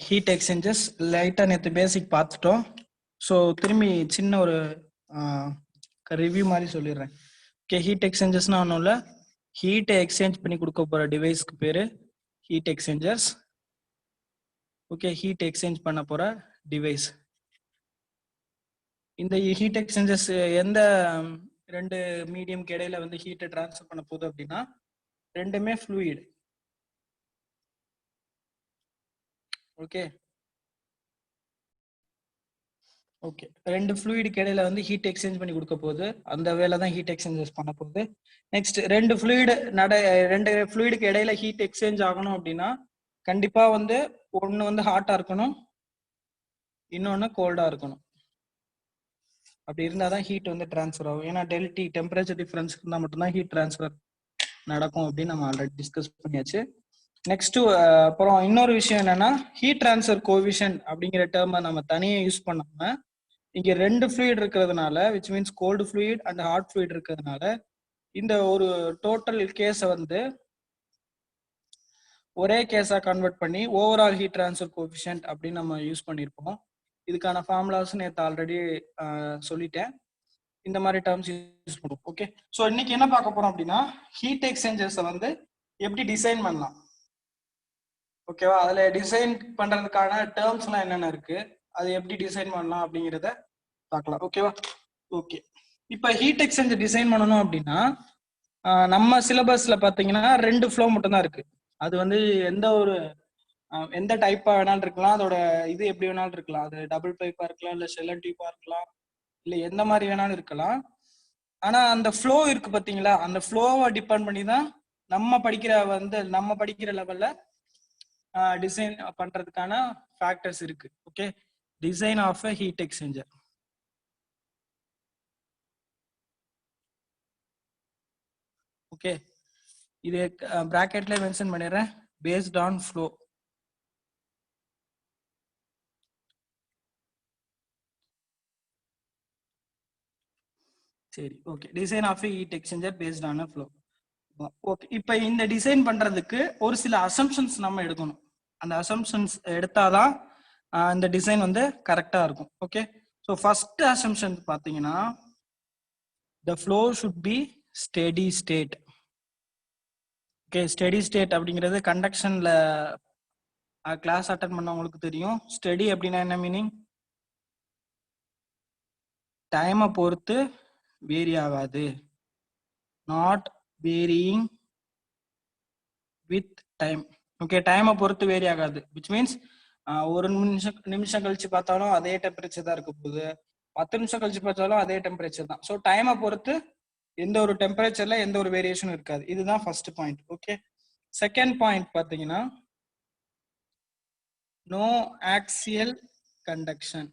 Heat exchangers லைட்டாக நேற்று பேசிக் பார்த்துட்டோம். ஸோ திரும்பி சின்ன ஒரு ரிவ்யூ மாதிரி சொல்லிடுறேன். ஓகே, ஹீட் எக்ஸ்சேஞ்சர்ஸ்னா ஒன்றும் இல்லை, ஹீட்டை எக்ஸ்சேஞ்ச் பண்ணி கொடுக்க போகிற டிவைஸ்க்கு பேர் heat exchangers. Okay, heat exchange பண்ண போகிற டிவைஸ். இந்த ஹீட் எக்ஸ்சேஞ்சர்ஸ் எந்த ரெண்டு மீடியம்க்கு இடையில வந்து ஹீட்டை டிரான்ஸ்ஃபர் பண்ண போகுது அப்படின்னா, ரெண்டுமே ஃப்ளூயிட். ஓகே ஓகே, ரெண்டு ஃப்ளூயிடுக்கு இடையில வந்து ஹீட் எக்ஸ்சேஞ்ச் பண்ணி கொடுக்க போகுது. அந்த வேலை தான் ஹீட் எக்ஸ்சேஞ்சர்ஸ் பண்ண போகுது. நெக்ஸ்ட், ரெண்டு ஃப்ளூயிடுக்கு இடையில ஹீட் எக்ஸ்சேஞ்ச் ஆகணும் அப்படின்னா கண்டிப்பா வந்து ஒன்னு வந்து ஹாட்டா இருக்கணும், இன்னொன்னு கோல்டா இருக்கணும். அப்படி இருந்தாதான் ஹீட் வந்து டிரான்ஸ்ஃபர் ஆகும். ஏன்னா டெல்டி டெம்பரேச்சர் டிஃபரன்ஸ் இருந்தால் மட்டும்தான் ஹீட் டிரான்ஸ்ஃபர் நடக்கும் அப்படின்னு நம்ம ஆல்ரெடி டிஸ்கஸ் பண்ணியாச்சு. நெக்ஸ்ட் அப்புறம் இன்னொரு விஷயம் என்னன்னா, ஹீட் டிரான்ஸ்ஃபர் கோஎஃபிஷியன்ட் அப்படிங்கிற டேர்மை நம்ம தனியாக யூஸ் பண்ணாம இங்க ரெண்டு ஃப்ளூயிட் இருக்கிறதுனால, which means cold fluid and hot fluid இருக்கிறதுனால, இந்த ஒரு டோட்டல் கேஸை வந்து ஒரே கேஸா கன்வெர்ட் பண்ணி ஓவரால் ஹீட் டிரான்ஸ்ஃபர் கோஎஃபிஷியன்ட் அப்படின்னு நம்ம யூஸ் பண்ணியிருப்போம். இதுக்கான ஃபார்முலாஸ் நேற்று ஆல்ரெடி சொல்லிட்டேன். இந்த மாதிரி டேர்ம்ஸ் யூஸ் பண்ணுவோம். ஓகே, ஸோ இன்னைக்கு என்ன பார்க்க போறோம் அப்படின்னா, ஹீட் எக்ஸ்சேஞ்சர்ஸை வந்து எப்படி டிசைன் பண்ணலாம். ஓகேவா, அதுல டிசைன் பண்றதுக்கான டேர்ம்ஸ் எல்லாம் என்னென்ன இருக்கு, அது எப்படி டிசைன் பண்ணலாம் அப்படிங்கிறத பார்க்கலாம். ஓகேவா, ஓகே. இப்ப ஹீட் எக்ஸ்சேஞ்சர் டிசைன் பண்ணணும் அப்படின்னா நம்ம சிலபஸ்ல பாத்தீங்கன்னா ரெண்டு ஃப்ளோ மட்டும் தான் இருக்கு. அது வந்து எந்த டைப்பா வேணாலும் இருக்கலாம், அதோட இது எப்படி வேணாலும் இருக்கலாம். அது டபுள் பைப்பா இருக்கலாம், இல்ல ஷெல்லன் டியூப்பா இருக்கலாம், இல்ல எந்த மாதிரி வேணாலும் இருக்கலாம். ஆனா அந்த ஃப்ளோ இருக்கு பாத்தீங்களா, அந்த ஃப்ளோவை டிபெண்ட் பண்ணி தான் நம்ம படிக்கிற லெவல்ல டிசைன் பண்றதுக்கான ஃபேக்டர்ஸ் இருக்கு. Okay, design of a heat exchanger. Okay, இது பிராக்கெட்ல மென்ஷன் பண்ணிடுறேன், பேஸ்ட் ஆன் ஃப்ளோ. சரி, okay, design of heat exchanger based on flow. Okay, இப்போ இந்த டிசைன் பண்றதுக்கு ஒரு சில அசம்ப்ஷன்ஸ் நம்ம எடுக்கணும். அந்த அசம்ப்ஷன்ஸ் எடுத்தாதான் இந்த டிசைன் வந்து கரெக்டா இருக்கும். ஓகே, ஸோ ஃபர்ஸ்ட் அசம்ப்ஷன் பார்த்தீங்கன்னா, the flow should be steady state. Okay, steady state அப்படிங்கிறது கண்டக்ஷன்ல கிளாஸ் அட்டன் பண்ணவங்களுக்கு தெரியும். ஸ்டெடி அப்படின்னா என்ன மீனிங்? டைமை பொறுத்து வேரி ஆகாது, not varying with time. Okay, டைமை பொறுத்து வேரி ஆகாது, விச் மீன்ஸ் ஒரு நிமிஷம் கழிச்சு பார்த்தாலும் அதே டெம்பரேச்சர் தான் இருக்க போகுது, 10 நிமிஷம் கழிச்சு பார்த்தாலும் அதே டெம்பரேச்சர் தான். ஸோ டைமை பொறுத்து எந்த ஒரு டெம்பரேச்சர்ல எந்த ஒரு வேரியேஷனும் இருக்காது. இதுதான் first point. Okay, second point பார்த்தீங்கன்னா, no axial conduction.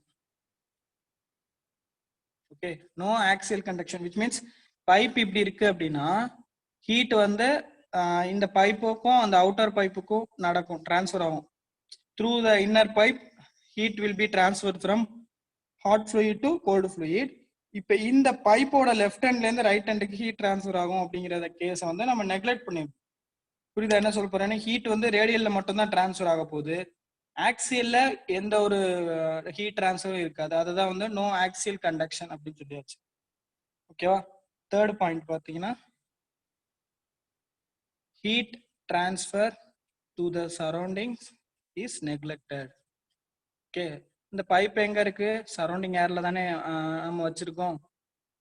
Okay, no axial conduction which means pipe இப்படி இருக்கு அப்படின்னா ஹீட் வந்து இந்த பைப்புக்கும் அந்த அவுட்டர் பைப்புக்கும் நடக்கும், டிரான்ஸ்ஃபர் ஆகும். Through the inner pipe heat will be transfer from hot fluid to cold fluid. இப்போ இந்த பைப்போட லெஃப்ட் ஹேண்ட்ல இருந்து ரைட் ஹேண்டுக்கு ஹீட் டிரான்ஸ்ஃபர் ஆகும் அப்படிங்கிற கேஸை வந்து நம்ம நெக்லெக்ட் பண்ணிருக்கோம். புரியுதா என்ன சொல்ல போறேன்னு? ஹீட் வந்து ரேடியல்ல மட்டும்தான் டிரான்ஸ்ஃபர் ஆக போகுது, ஆக்சியல்ல எந்த ஒரு ஹீட் டிரான்ஸ்ஃபரும் இருக்காது. அதுதான் வந்து நோ ஆக்சியல் கண்டக்ஷன் அப்படின்னு சொல்லியாச்சு. ஓகேவா, தேர்ட் பாயிண்ட் பார்த்தீங்கன்னா, heat transfer to the surroundings is neglected. Okay, இந்த பைப் எங்க இருக்கு? சரௌண்டிங் ஏர்ல தானே நம்ம வச்சிருக்கோம்.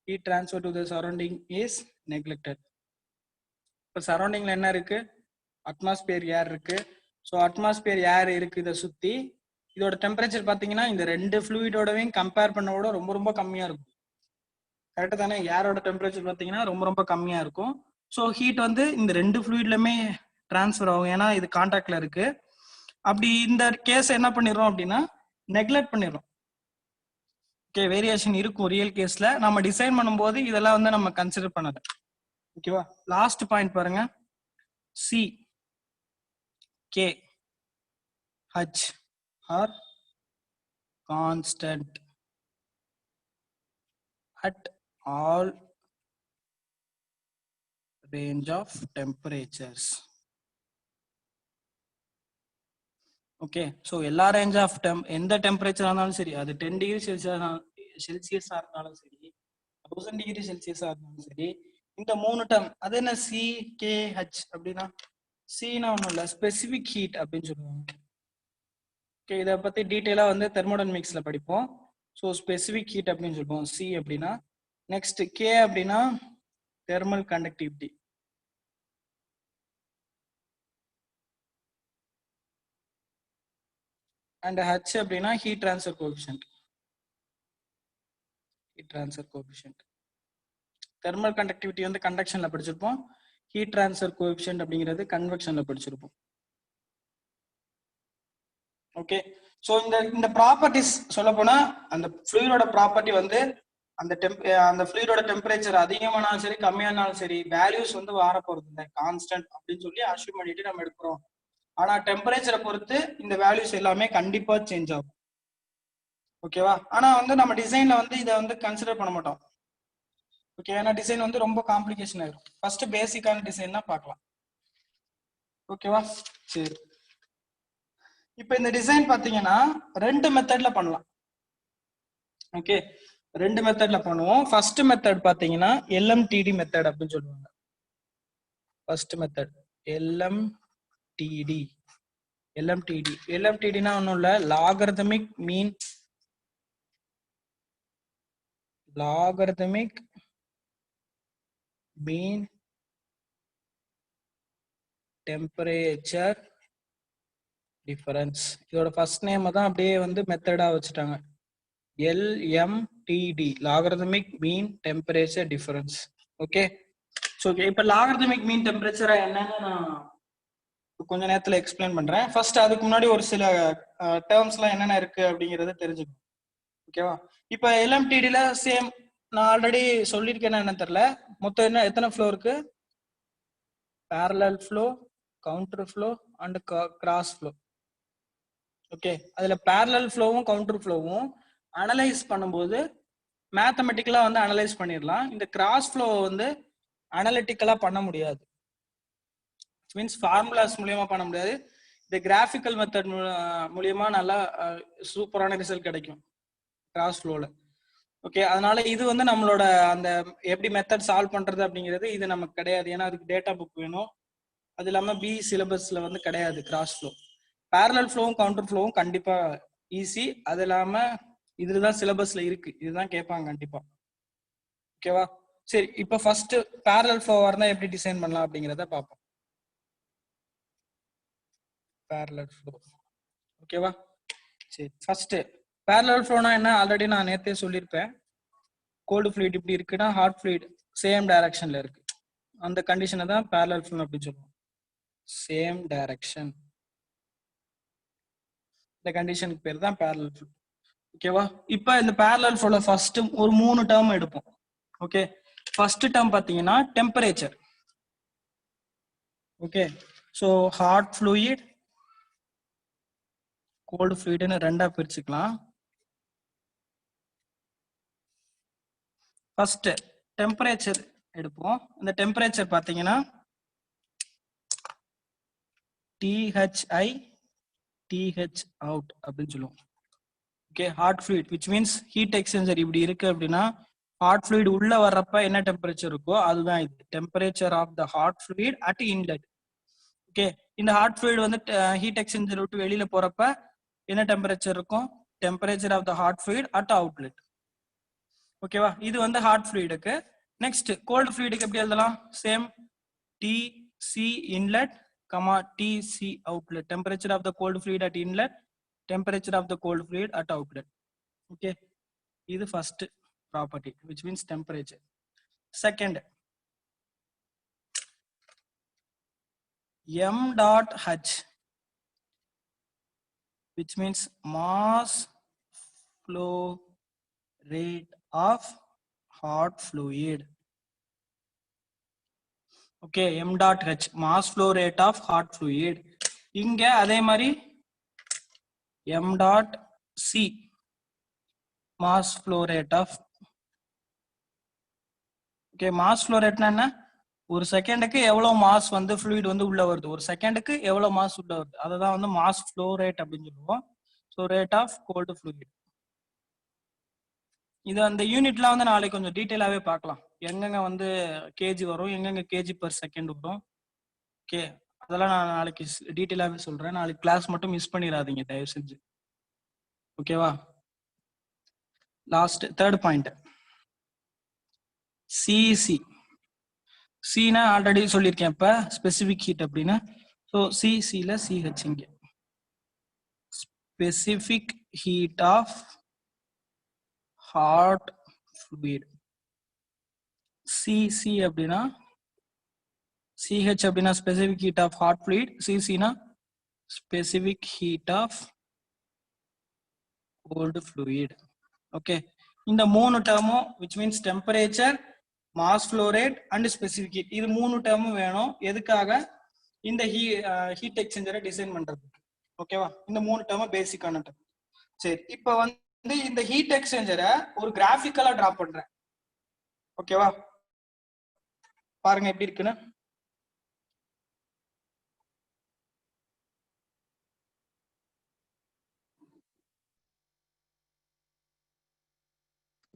Heat transfer to the surrounding is neglected. இப்போ சரௌண்டிங்ல என்ன இருக்கு? அட்மாஸ்பியர் ஏர் இருக்கு. ஸோ அட்மாஸ்பியர் ஏர் இருக்கு இதை சுத்தி. இதோட டெம்பரேச்சர் பார்த்தீங்கன்னா இந்த ரெண்டு ஃப்ளூயிடோடவையும் கம்பேர் பண்ணவோட ரொம்ப ரொம்ப கம்மியா இருக்கும். கரெக்டாக தானே? ஏரோட டெம்பரேச்சர் பார்த்தீங்கன்னா ரொம்ப ரொம்ப கம்மியா இருக்கும். ஸோ ஹீட் வந்து இந்த ரெண்டு ஃப்ளூயிட்லயுமே டிரான்ஸ்ஃபர் ஆகும், ஏன்னா இது கான்டாக்ட்ல இருக்கு. அப்படி இந்த கேஸ் என்ன பண்ணிடுறோம் அப்படின்னா நெக்லெக்ட் பண்ணிடுறோம். ஓகே, வேரியேஷன் இருக்கும் ரியல் கேஸ்ல, நம்ம டிசைன் பண்ணும்போது இதெல்லாம் வந்து நம்ம கன்சிடர் பண்ணல. ஓகேவா, லாஸ்ட் பாயிண்ட் பாருங்க, C K H are constant at all range of temperatures. Okay. So எல்லா ரேஞ்ச் ஆஃப் எந்த டெம்பரேச்சர் இருந்தாலும் சரி, அது 10 டிகிரி செல்சியஸா இருந்தாலும் சரி, 1000 டிகிரி செல்சியஸா இருந்தாலும் சரி, இந்த 3 டேர்ம் அது என்ன சி கே ஹெச் அப்படின்னா, சினா ஒன்றும் இல்லை, ஸ்பெசிபிக் ஹீட் அப்படின்னு சொல்லுவாங்க. ஓகே, இதை பத்தி டீட்டெயிலா வந்து தெர்மோடைனமிக்ஸ்ல படிப்போம். ஸோ ஸ்பெசிபிக் ஹீட் அப்படின்னு சொல்லுவோம் சி அப்படின்னா. நெக்ஸ்ட் கே அப்படின்னா தெர்மல் கண்டக்டிவிட்டி. அண்ட் ஹெச் அப்படின்னா heat transfer coefficient. Heat transfer coefficient. Thermal conductivity வந்து கண்டக்ஷன்ல படிச்சிருப்போம். ஹீட் ட்ரான்ஸ்ஃபர் கோஎஃபிஷியன்ட் அப்படிங்கிறது கன்வெக்ஷன்ல படிச்சிருப்போம். ஓகே. ஸோ இந்த ப்ராப்பர்ட்டிஸ் சொல்ல போனா, அந்த ஃப்ளூயிடோட ப்ராப்பர்ட்டி வந்து அந்த ஃப்ளூயிடோட டெம்பரேச்சர் அதிகமானாலும் சரி கம்மியானாலும் சரி, வேல்யூஸ் வந்து மாற போறது இல்லை, கான்ஸ்டன்ட் அப்படின்னு சொல்லி அஷ்யூம் பண்ணிட்டு நம்ம எடுக்கிறோம். ஆனா டெம்பரேச்சரை பொறுத்து இந்த வேல்யூஸ் எல்லாமே கண்டிப்பா சேஞ்ச் ஆகும். ஓகேவா? ஆனா வந்து நம்ம டிசைன்ல வந்து இதை வந்து கன்சிடர் பண்ண மாட்டோம். ஓகே, ஏன்னா டிசைன் வந்து ரொம்ப காம்ப்ளிகேஷன் ஆயிரும். ஃபர்ஸ்ட் பேசிக்கான டிசைன் தான் பார்க்கலாம். ஓகேவா? சரி, இப்போ இந்த டிசைன் பாத்தீங்கன்னா 2 மெத்தட்ல பண்ணலாம். ஓகே, 2 மெத்தட்ல பண்ணுவோம். ஃபர்ஸ்ட் மெத்தட் பாத்தீங்கன்னா எல்எம்டிடி மெத்தட் அப்படின்னு சொல்லுவாங்க. First method LMTD. எல்எம்டிடினா ஒன்றும் இல்லை, லாகர்தமிக் மீன் டெம்பரேச்சர் டிஃபரன்ஸ். இதோட ஃபர்ஸ்ட் நேம் தான் அப்படியே வந்து மெத்தடா வச்சுட்டாங்க, LMTD, logarithmic mean temperature difference. Okay. So இப்போ லாகர்தமிக் மீன் டெம்பரேச்சரா என்னன்னு நான் கொஞ்ச நேரத்துல எக்ஸ்பிளைன் பண்றேன். ஃபர்ஸ்ட் அதுக்கு முன்னாடி ஒரு சில டேர்ம்ஸ்லாம் என்னென்ன இருக்கு அப்படிங்கறத தெரிஞ்சுக்கணும். ஓகேவா? இப்போ LMTDல சேம், நான் ஆல்ரெடி சொல்லியிருக்கேன் என்னன்னு தெரியல, மொத்தம் என்ன எத்தனை ஃப்ளோ இருக்கு? parallel flow, counter flow and cross flow. Okay, அதுல parallel flowவும் counter flowவும் அனலைஸ் பண்ணும்போது மேத்தமெட்டிக்கலா வந்து அனலைஸ் பண்ணிடலாம். இந்த கிராஸ் ஃப்ளோ வந்து அனலிட்டிக்கலா பண்ண முடியாது. மீன்ஸ் ஃபார்முலாஸ் மூலியமா பண்ண முடியாது. இந்த கிராஃபிக்கல் மெத்தட் மூலியமா நல்லா சூப்பரான ரிசல்ட் கிடைக்கும் கிராஸ் ஃப்ளோல. ஓகே, அதனால இது வந்து நம்மளோட அந்த எப்படி மெத்தட் சால்வ் பண்றது அப்படிங்கிறது இது நமக்கு கிடையாது. ஏன்னா அதுக்கு டேட்டா புக் வேணும். அது இல்லாம பி சிலபஸ்ல வந்து கிடையாது கிராஸ் ஃப்ளோ. பேரலல் ஃப்ளோவும் கவுண்டர் ஃப்ளோவும் கண்டிப்பா ஈஸி. அது இல்லாம இதுதான் சிலபஸ்ல இருக்கு, இதுதான் கேட்பாங்க கண்டிப்பா. ஓகேவா? சரி, இப்போ ஃபர்ஸ்ட் பேரலல் ஃப்ளோ இருந்தா எப்படி டிசைன் பண்ணலாம் அப்படிங்கிறத பார்ப்போம். Parallel flow. ஓகேவா? சரி, ஃபர்ஸ்ட் பேரலல் ஃப்ளோனா என்ன ஆல்ரெடி நான் நேத்தே சொல்லியிருப்பேன். கோல்டு ஃப்ளூயிட் இப்படி இருக்குன்னா ஹாட் ஃப்ளூயிட் சேம் டைரக்ஷன்ல இருக்கு, அந்த கண்டிஷனை தான் பேரலல் ஃப்ளோ அப்படின்னு சொல்லுவோம். சேம் டைரக்ஷன், இந்த கண்டிஷனுக்கு பேர் தான் பேரலல் ஃப்ளோ. ஓகேவா? இப்போ இந்த பேரலல் ஃப்ளோல ஃபர்ஸ்ட் ஒரு 3 டேர்ம் எடுப்போம். ஓகே, ஃபர்ஸ்ட் டேர்ம் பாத்தீங்கன்னா temperature. Okay, so hot fluid cold ஃப்ளூயிட்னு ரெண்டா பிரிச்சுக்கலாம். ஃபர்ஸ்ட் டெம்பரேச்சர் எடுப்போம். இந்த டெம்பரேச்சர் பாத்தீங்கன்னா THI TH out அப்படின்னு சொல்லுவோம். Okay, hot fluid which means heat exchanger இப்படி இருக்கு அப்படின்னா ஹாட் ஃப்ளூயிட் உள்ள வர்றப்ப என்ன டெம்பரேச்சர் இருக்கோ அதுதான் இது, temperature of the hot fluid at inlet. Okay, இந்த ஹாட் ஃப்ளூயிட் வந்து ஹீட் எக்ஸ்சேஞ்சர் விட்டு வெளியில போறப்ப என்ன டெம்பரேச்சர் இருக்கும்? Temperature of the hot fluid at outlet. ஓகேவா? இது வந்து ஹாட் ஃப்ளூயிடுக்கு. நெக்ஸ்ட் கோல்டு ஃப்ளூயிடுக்கு எப்படி எழுதலாம்? Same TC inlet TC outlet, temperature of the cold fluid at inlet, temperature of the cold fluid at outlet. Okay, இது first property which means temperature. Second, m dot h which means mass flow rate of hot fluid. Okay, m dot h mass flow rate of hot fluid. இங்க அதே மாதிரி m dot c mass flow rate of. Okay, mass flow rate என்ன? ஒரு செகண்டுக்கு எவ்வளவு mass வந்து fluid வந்து உள்ள வருது, ஒரு செகண்டுக்கு எவ்வளவு மாஸ் உள்ள வருது, அததான் வந்து மாஸ் ஃப்ளோ ரேட் அப்படின்னு சொல்லுவோம். So rate of cold fluid. இது அந்த யூனிட்லாம் வந்து நாளைக்கு கொஞ்சம் டீட்டெயிலாவே பார்க்கலாம், எங்கெங்க வந்து கேஜி வரும், எங்கெங்க கேஜி பர் செகண்ட் வரும். ஓகே, அதெல்லாம் நான் நாளைக்கு டீட்டெயிலாவே சொல்றேன். நாளைக்கு கிளாஸ் மட்டும் மிஸ் பண்ணிடாதீங்க தயவு செஞ்சு. ஓகேவா? Last third point C C. சினா ஆல்ரெடி சொல்லியிருக்கேன் இப்ப ஸ்பெசிபிக் ஹீட் அப்படின்னா. ஸோ சிசில சிஹெச் இங்க specific heat of hot fluid. C C அப்படின்னா சிஹெச் அப்படின்னா specific heat of hot fluid, சிசினா specific heat of cold fluid. Okay, இந்த மூணு டேர்மும் which means temperature, mass flow rate and specific heat, இது மூணு டேர்மும் வேணும். எதுக்காக? இந்த ஹீட் எக்ஸ்சேஞ்சரை டிசைன் பண்றதுக்கு. ஓகேவா? இந்த மூணு டேர்மும் பேசிக்கான டேர்ம். சரி, இப்போ வந்து இந்த ஹீட் எக்ஸ்சேஞ்சரை ஒரு கிராஃபிக்கலா டிரா பண்றேன். ஓகேவா? பாருங்க எப்படி இருக்குன்னு.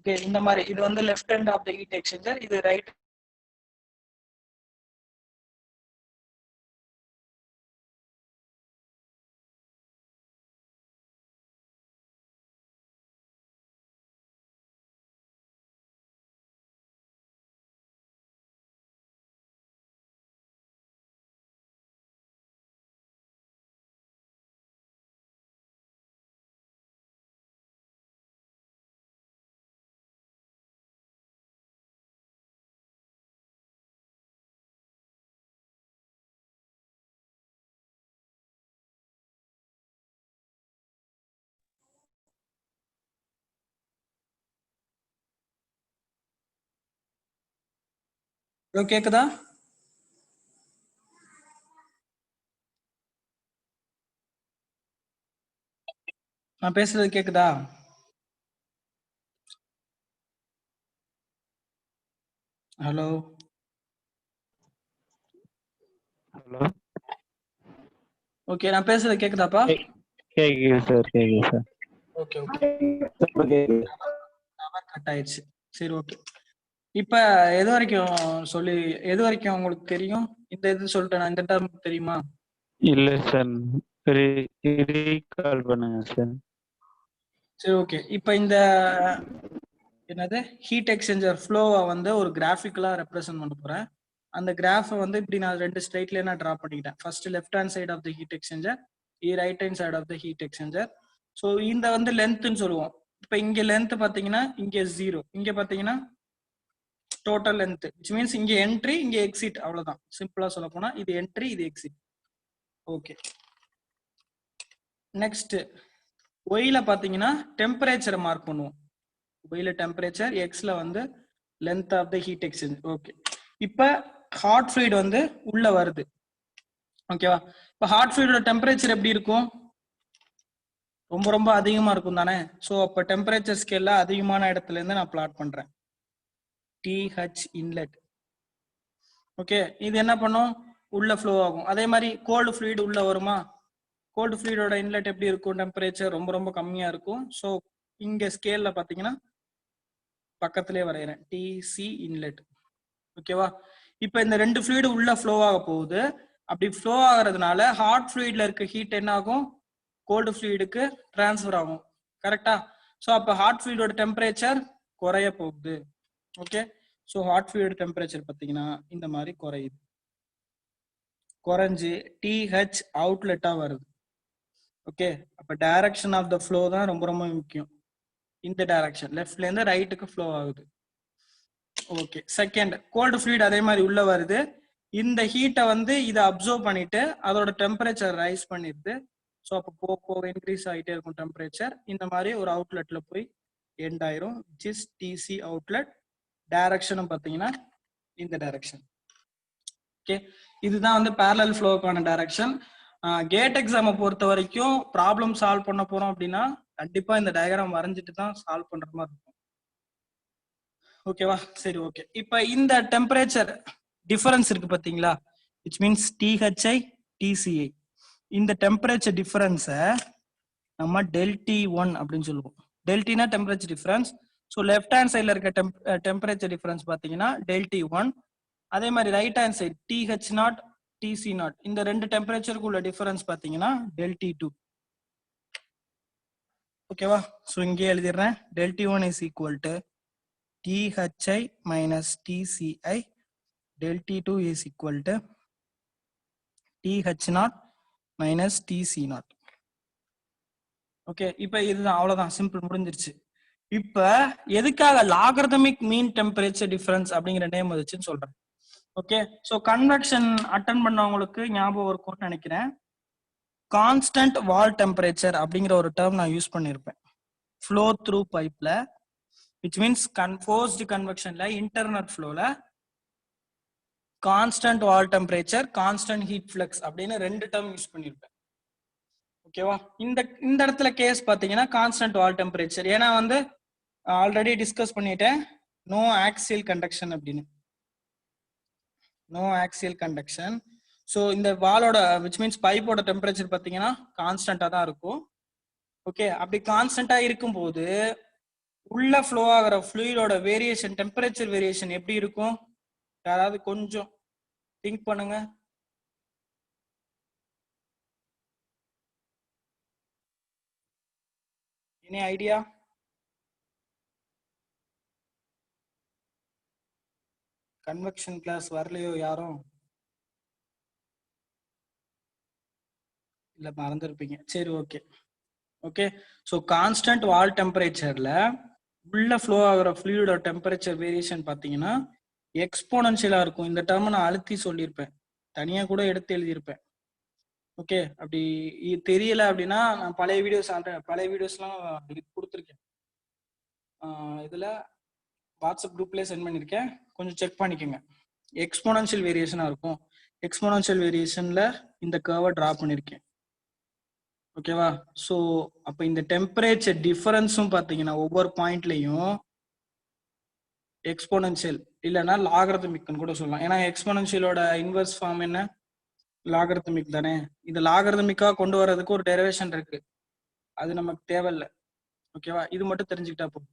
ஓகே, இந்த மாதிரி இது வந்து left hand of the heat exchanger, இது ரைட் கேக்குதா? நான் பேசுறது கேக்குதா? ஹலோ ஹலோ, ஓகே, நான் பேசுறது கேக்குதாப்பா? கேக்குது சார், கேக்குது சார். ஓகே ஓகே, கட் ஆயிடுச்சு. சரி ஓகே, இப்ப எது வரைக்கும் எது வரைக்கும் உங்களுக்கு தெரியும்? இந்த இது சொல்லிட்டேன், நான் இந்த டேர்ம் தெரியுமா? இல்ல சார், ரீகால் பண்ணுங்க சார். சரி ஓகே, இப்ப இந்த என்னது ஹீட் எக்ஸ்சேஞ்சர் ஃப்ளோவை வந்து ஒரு கிராஃபிக்கலா ரெப்ரசென்ட் பண்ண போறேன். அந்த கிராஃபை வந்து இப்படி நான் ரெண்டு ஸ்ட்ரைட் லைனா டிரா பண்ணிக்கிட்டேன். First left hand side of the heat exchanger, right hand side of the heat exchanger. So இந்த வந்து லென்த்னு சொல்லுவோம். இப்போ இங்க லென்த் பாத்தீங்கன்னா இங்க 0, இங்க பாத்தீங்கன்னா டோட்டல் லென்த், விச் மீன்ஸ் இங்க என்ட்ரி இங்க எக்ஸிட், அவ்வளவுதான். சிம்பிளா சொல்ல போனா இது என்ட்ரி இது எக்ஸிட். ஓகே, நெக்ஸ்ட் ஒய்ல பாத்தீங்கன்னா டெம்பரேச்சரை மார்க் பண்ணுவோம். ஒய்ல டெம்பரேச்சர், எக்ஸ்ல வந்து length of the heat exchange. Okay, இப்ப ஹாட் ஃப்ளூயிட் வந்து உள்ள வருது. ஓகேவா? இப்ப ஹாட் ஃப்ளூயிடோட டெம்பரேச்சர் எப்படி இருக்கும்? ரொம்ப ரொம்ப அதிகமா இருக்கும் தானே? ஸோ அப்ப டெம்பரேச்சர் ஸ்கேல்ல அதிகமான இடத்துல இருந்து நான் பிளாட் பண்றேன். TH inlet. ஓகே, இது என்ன பண்ணும்? உள்ள ஃப்ளோ ஆகும். அதே மாதிரி கோல்டு ஃப்ளூயிட் உள்ள வருமா? கோல்டு ஃப்ளூயிடோட இன்லெட் எப்படி இருக்கும்? டெம்பரேச்சர் ரொம்ப ரொம்ப கம்மியா இருக்கும். ஸோ இங்க ஸ்கேல்ல பாத்தீங்கன்னா பக்கத்திலே வரைகிறேன், TC இன்லெட். ஓகேவா? இப்ப இந்த ரெண்டு ஃப்ளூயிடு உள்ள ஃப்ளோ ஆக போகுது. அப்படி ஃப்ளோ ஆகிறதுனால ஹாட் ஃப்ளூயிட்ல இருக்க ஹீட் என்ன ஆகும்? கோல்டு ஃப்ளூயிடுக்கு டிரான்ஸ்ஃபர் ஆகும். கரெக்டா? ஸோ அப்ப ஹாட் ஃப்ளூயிடோட டெம்பரேச்சர் குறைய போகுது. Okay, so hot fluid temperature பார்த்தீங்கன்னா இந்த மாதிரி குறையுது. குறைஞ்சு TH அவுட்லெட்டா வருது. ஓகே, அப்ப டைரக்ஷன் ஆஃப் த ஃப்ளோ தான் ரொம்ப ரொம்ப முக்கியம். இந்த டைரக்ஷன் லெஃப்ட்ல இருந்து ரைட்டுக்கு ஃப்ளோ ஆகுது. ஓகே, செகண்ட் கோல்டு ஃப்ளூயிட் அதே மாதிரி உள்ள வருது. இந்த ஹீட்டை வந்து இதை அப்சர்வ் பண்ணிட்டு அதோட டெம்பரேச்சர் ரைஸ் பண்ணிடுது. ஸோ அப்போ போக இன்க்ரீஸ் ஆகிட்டே இருக்கும் டெம்பரேச்சர். இந்த மாதிரி ஒரு அவுட்லெட்ல போய் எண்ட் ஆயிரும், விச் இஸ் TC அவுட்லெட். டைரக்ஷனும் பார்த்தீங்கன்னா இந்த டைரக்ஷன். ஓகே, இதுதான் வந்து parallel ஃப்ளோக்கான டைரக்ஷன். கேட் எக்ஸாமை பொறுத்த வரைக்கும் ப்ராப்ளம் சால்வ் பண்ண போறோம் அப்படின்னா கண்டிப்பா இந்த டயக்ராம் வரைஞ்சிட்டு தான் சால்வ் பண்ற மாதிரி இருக்கும். ஓகேவா? சரி ஓகே, இப்ப இந்த டெம்பரேச்சர் டிஃபரன்ஸ் இருக்கு பாத்தீங்களா, which means THI TCI. இந்த டெம்பரேச்சர் டிஃபரன்ஸை நம்ம ΔT1 அப்படின்னு சொல்லுவோம். ΔTனா temperature difference. So left hand சைடில் இருக்க டெம்பரேச்சர் டிஃபரன்ஸ் பார்த்தீங்கன்னா ΔT1. அதே மாதிரி right hand side TH0 TC0 இந்த ரெண்டு டெம்பரேச்சருக்கு உள்ள டிஃபரன்ஸ் பார்த்தீங்கன்னா ΔT2. ஓகேவா? ஸோ இங்கே எழுதிடுறேன். ΔT1 is equal to THI minus TCI. ΔT2 is equal to TH0 minus TC0. Okay, இப்போ இதுதான், அவ்வளவுதான், சிம்பிள், முடிஞ்சிருச்சு. இப்ப எதுக்காக லாகர்தமிக் மீன் டெம்பரேச்சர் டிஃபரன்ஸ் அப்படிங்கிற நேம் வந்துச்சுன்னு சொல்றேன். ஓகே, ஸோ கன்வெக்ஷன் அட்டன் பண்ணவங்களுக்கு ஞாபகம் இருக்கும்னு நினைக்கிறேன். கான்ஸ்டன்ட் வால் டெம்பரேச்சர் அப்படிங்கிற ஒரு டேர்ம் நான் யூஸ் பண்ணியிருப்பேன் ஃப்ளோ த்ரூ பைப்ல, விச் மீன்ஸ் ஃபோர்ஸ்டு கன்வெக்ஷன்ல இன்டர்னல் ஃப்ளோல constant wall temperature, constant heat flux அப்படின்னு ரெண்டு டேர்ம் யூஸ் பண்ணிருப்பேன். ஓகேவா? இந்த இடத்துல கேஸ் பாத்தீங்கன்னா கான்ஸ்டன்ட் வால் டெம்பரேச்சர், ஏன்னா வந்து ஆல்ரெடி டிஸ்கஸ் பண்ணிட்டேன் நோ ஆக்சியல் கண்டக்ஷன் அப்படின்னு. No axial conduction. ஸோ இந்த வாலோட விச் மீன்ஸ் பைப்போட டெம்பரேச்சர் பாத்தீங்கன்னா கான்ஸ்டன்டா தான் இருக்கும். ஓகே, அப்படி கான்ஸ்டன்டா இருக்கும்போது உள்ள ஃப்ளோ ஆகிற ஃப்ளூயிடோட வேரியேஷன், டெம்பரேச்சர் வேரியேஷன் எப்படி இருக்கும்? யாராவது கொஞ்சம் திங்க் பண்ணுங்க. Any idea? கன்வெக்ஷன் கிளாஸ் வரலையோ யாரும்? இல்ல, மறந்துருப்பீங்க. சரி, ஓகே. ஓகே, ஸோ கான்ஸ்டன்ட் வால் டெம்பரேச்சர்ல உள்ள ஃப்ளோ ஆகிற ஃப்ளூயிடோட டெம்பரேச்சர் வேரியேஷன் பார்த்தீங்கன்னா எக்ஸ்போனன்ஷியலா இருக்கும். இந்த டேர்ம் நான் அழுத்தி சொல்லியிருப்பேன், தனியா கூட எடுத்து எழுதியிருப்பேன். ஓகே, அப்படி தெரியல அப்படின்னா நான் பழைய வீடியோஸ்லாம் கொடுத்துருக்கேன், இதுல வாட்ஸ்அப் குரூப்லேயே சென்ட் பண்ணியிருக்கேன், கொஞ்சம் செக் பண்ணிக்கோங்க. எக்ஸ்போனன்ஷியல் வேரியேஷனா இருக்கும். எக்ஸ்போனன்ஷியல் வேரியேஷன்ல இந்த கர்வை டிரா பண்ணியிருக்கேன். ஓகேவா? ஸோ அப்போ இந்த டெம்பரேச்சர் டிஃபரன்ஸும் பார்த்தீங்கன்னா ஒவ்வொரு பாயிண்ட்லையும் எக்ஸ்போனன்ஷியல் இல்லைன்னா லாகர்தமிக்னு கூட சொல்லலாம். ஏன்னா எக்ஸ்போனன்ஷியலோட இன்வெர்ஸ் ஃபார்ம் என்ன? லாகர்தமிக் தானே. இந்த லாகர்தமிக்கா கொண்டு வர்றதுக்கு ஒரு டெரிவேஷன் இருக்கு, அது நமக்கு தேவையில்லை. ஓகேவா? இது மட்டும் தெரிஞ்சுக்கிட்டா போதும்.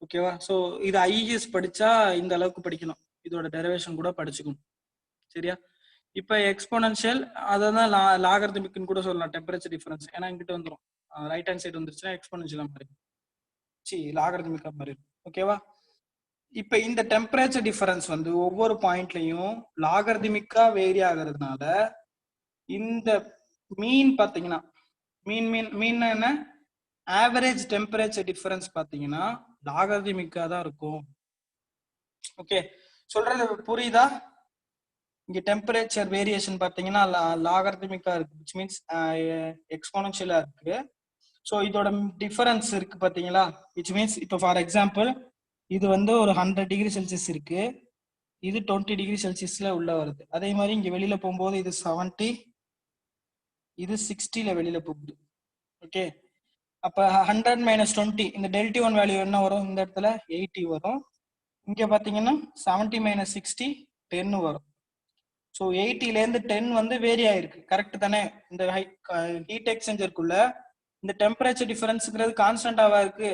ஓகேவா? ஸோ இது ஐஇஎஸ் படிச்சா இந்த அளவுக்கு படிக்கணும், இதோட டெரிவேஷன் கூட படிச்சுக்கணும். சரியா? இப்போ எக்ஸ்போனன்ஷியல் அதை தான் லாகர்தமிக்னு கூட சொல்லலாம், டெம்பரேச்சர் டிஃபரன்ஸ். ஏன்னா இங்கிட்ட வந்துடும், ரைட் ஹேண்ட் சைடு வந்துருச்சுன்னா எக்ஸ்போனன்ஷியலா மாறி லாகர்தமிக்கா மாறி. ஓகேவா? இப்ப இந்த டெம்பரேச்சர் டிஃபரன்ஸ் வந்து ஒவ்வொரு பாயிண்ட்லயும் லாகர்தமிக்கா வேரி ஆகிறதுனால இந்த மீன் பாத்தீங்கன்னா மீன் என்ன, ஆவரேஜ் டெம்பரேச்சர் டிஃபரன்ஸ் பாத்தீங்கன்னா லாகர்தமிக்கா தான் இருக்கும். ஓகே, சொல்றது புரியுதா? இங்க டெம்பரேச்சர் வேரியேஷன் பாத்தீங்கன்னா லாகர்தமிக்கா இருக்கு, which மீன்ஸ் எக்ஸ்போனன்ஷியலா இருக்கு. ஸோ இதோட டிஃபரன்ஸ் இருக்கு பாத்தீங்களா, which மீன்ஸ் இப்போ ஃபார் எக்ஸாம்பிள் இது வந்து ஒரு 100 டிகிரி செல்சியஸ் இருக்கு, இது 20 டிகிரி செல்சியஸ்ல உள்ள வருது. அதே மாதிரி இங்க வெளியில போகும்போது இது 70, இது 60ல வெளியில போகுது. ஓகே, அப்ப 100 மைனஸ் 20 இந்த ΔT1 வேல்யூ என்ன வரும்? இந்த இடத்துல 80 வரும். இங்க பாத்தீங்கன்னா 70 மைனஸ் 60 10 வரும். ஸோ 80ல இருந்து 10 வந்து வேரி ஆயிருக்கு, கரெக்ட் தானே? இந்த ஹீட் எக்ஸ்சேஞ்சருக்குள்ள இந்த டெம்பரேச்சர் டிஃபரன்ஸ்ங்கிறது கான்ஸ்டன்டாவா இருக்கு.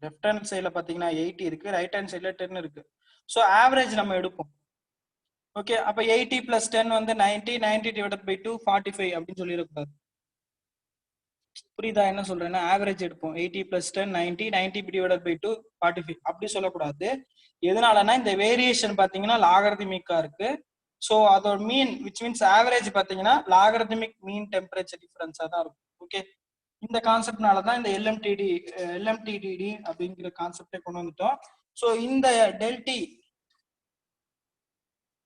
லெஃப்ட் ஹேண்ட் சைட்ல பாத்தீங்கன்னா 80 இருக்கு, ரைட் ஹேண்ட் சைட்ல 10 இருக்கு. ஸோ ஆவரேஜ் நம்ம எடுப்போம். ஓகே, அப்ப 80 பிளஸ் 10 வந்து 90, 90 டிவைடட் பை 2 45 அப்படின்னு சொல்லிடக்கூடாது. புரியுதா என்ன சொல்றேன்னா? ஆவரேஜ் எடுப்போம். 80 பிளஸ் 10 90, 90 டிவைடட் பை 2 45 அப்படி சொல்லக்கூடாது. எதனாலன்னா இந்த வேரியேஷன் பாத்தீங்கன்னா லாகர்தமிக்கா இருக்கு. ஸோ அதோட மீன் விச் மீன்ஸ் ஆவரேஜ் பாத்தீங்கன்னா லாகர்தமிக் மீன் டெம்பரேச்சர் டிஃபரன்ஸா தான் இருக்கும். ஓகே, இந்த கான்செப்ட்னால தான் இந்த எல்எம்டிடிடி அப்படிங்கிற கான்செப்டை கொண்டு வந்துட்டோம். ஸோ இந்த டெல்டி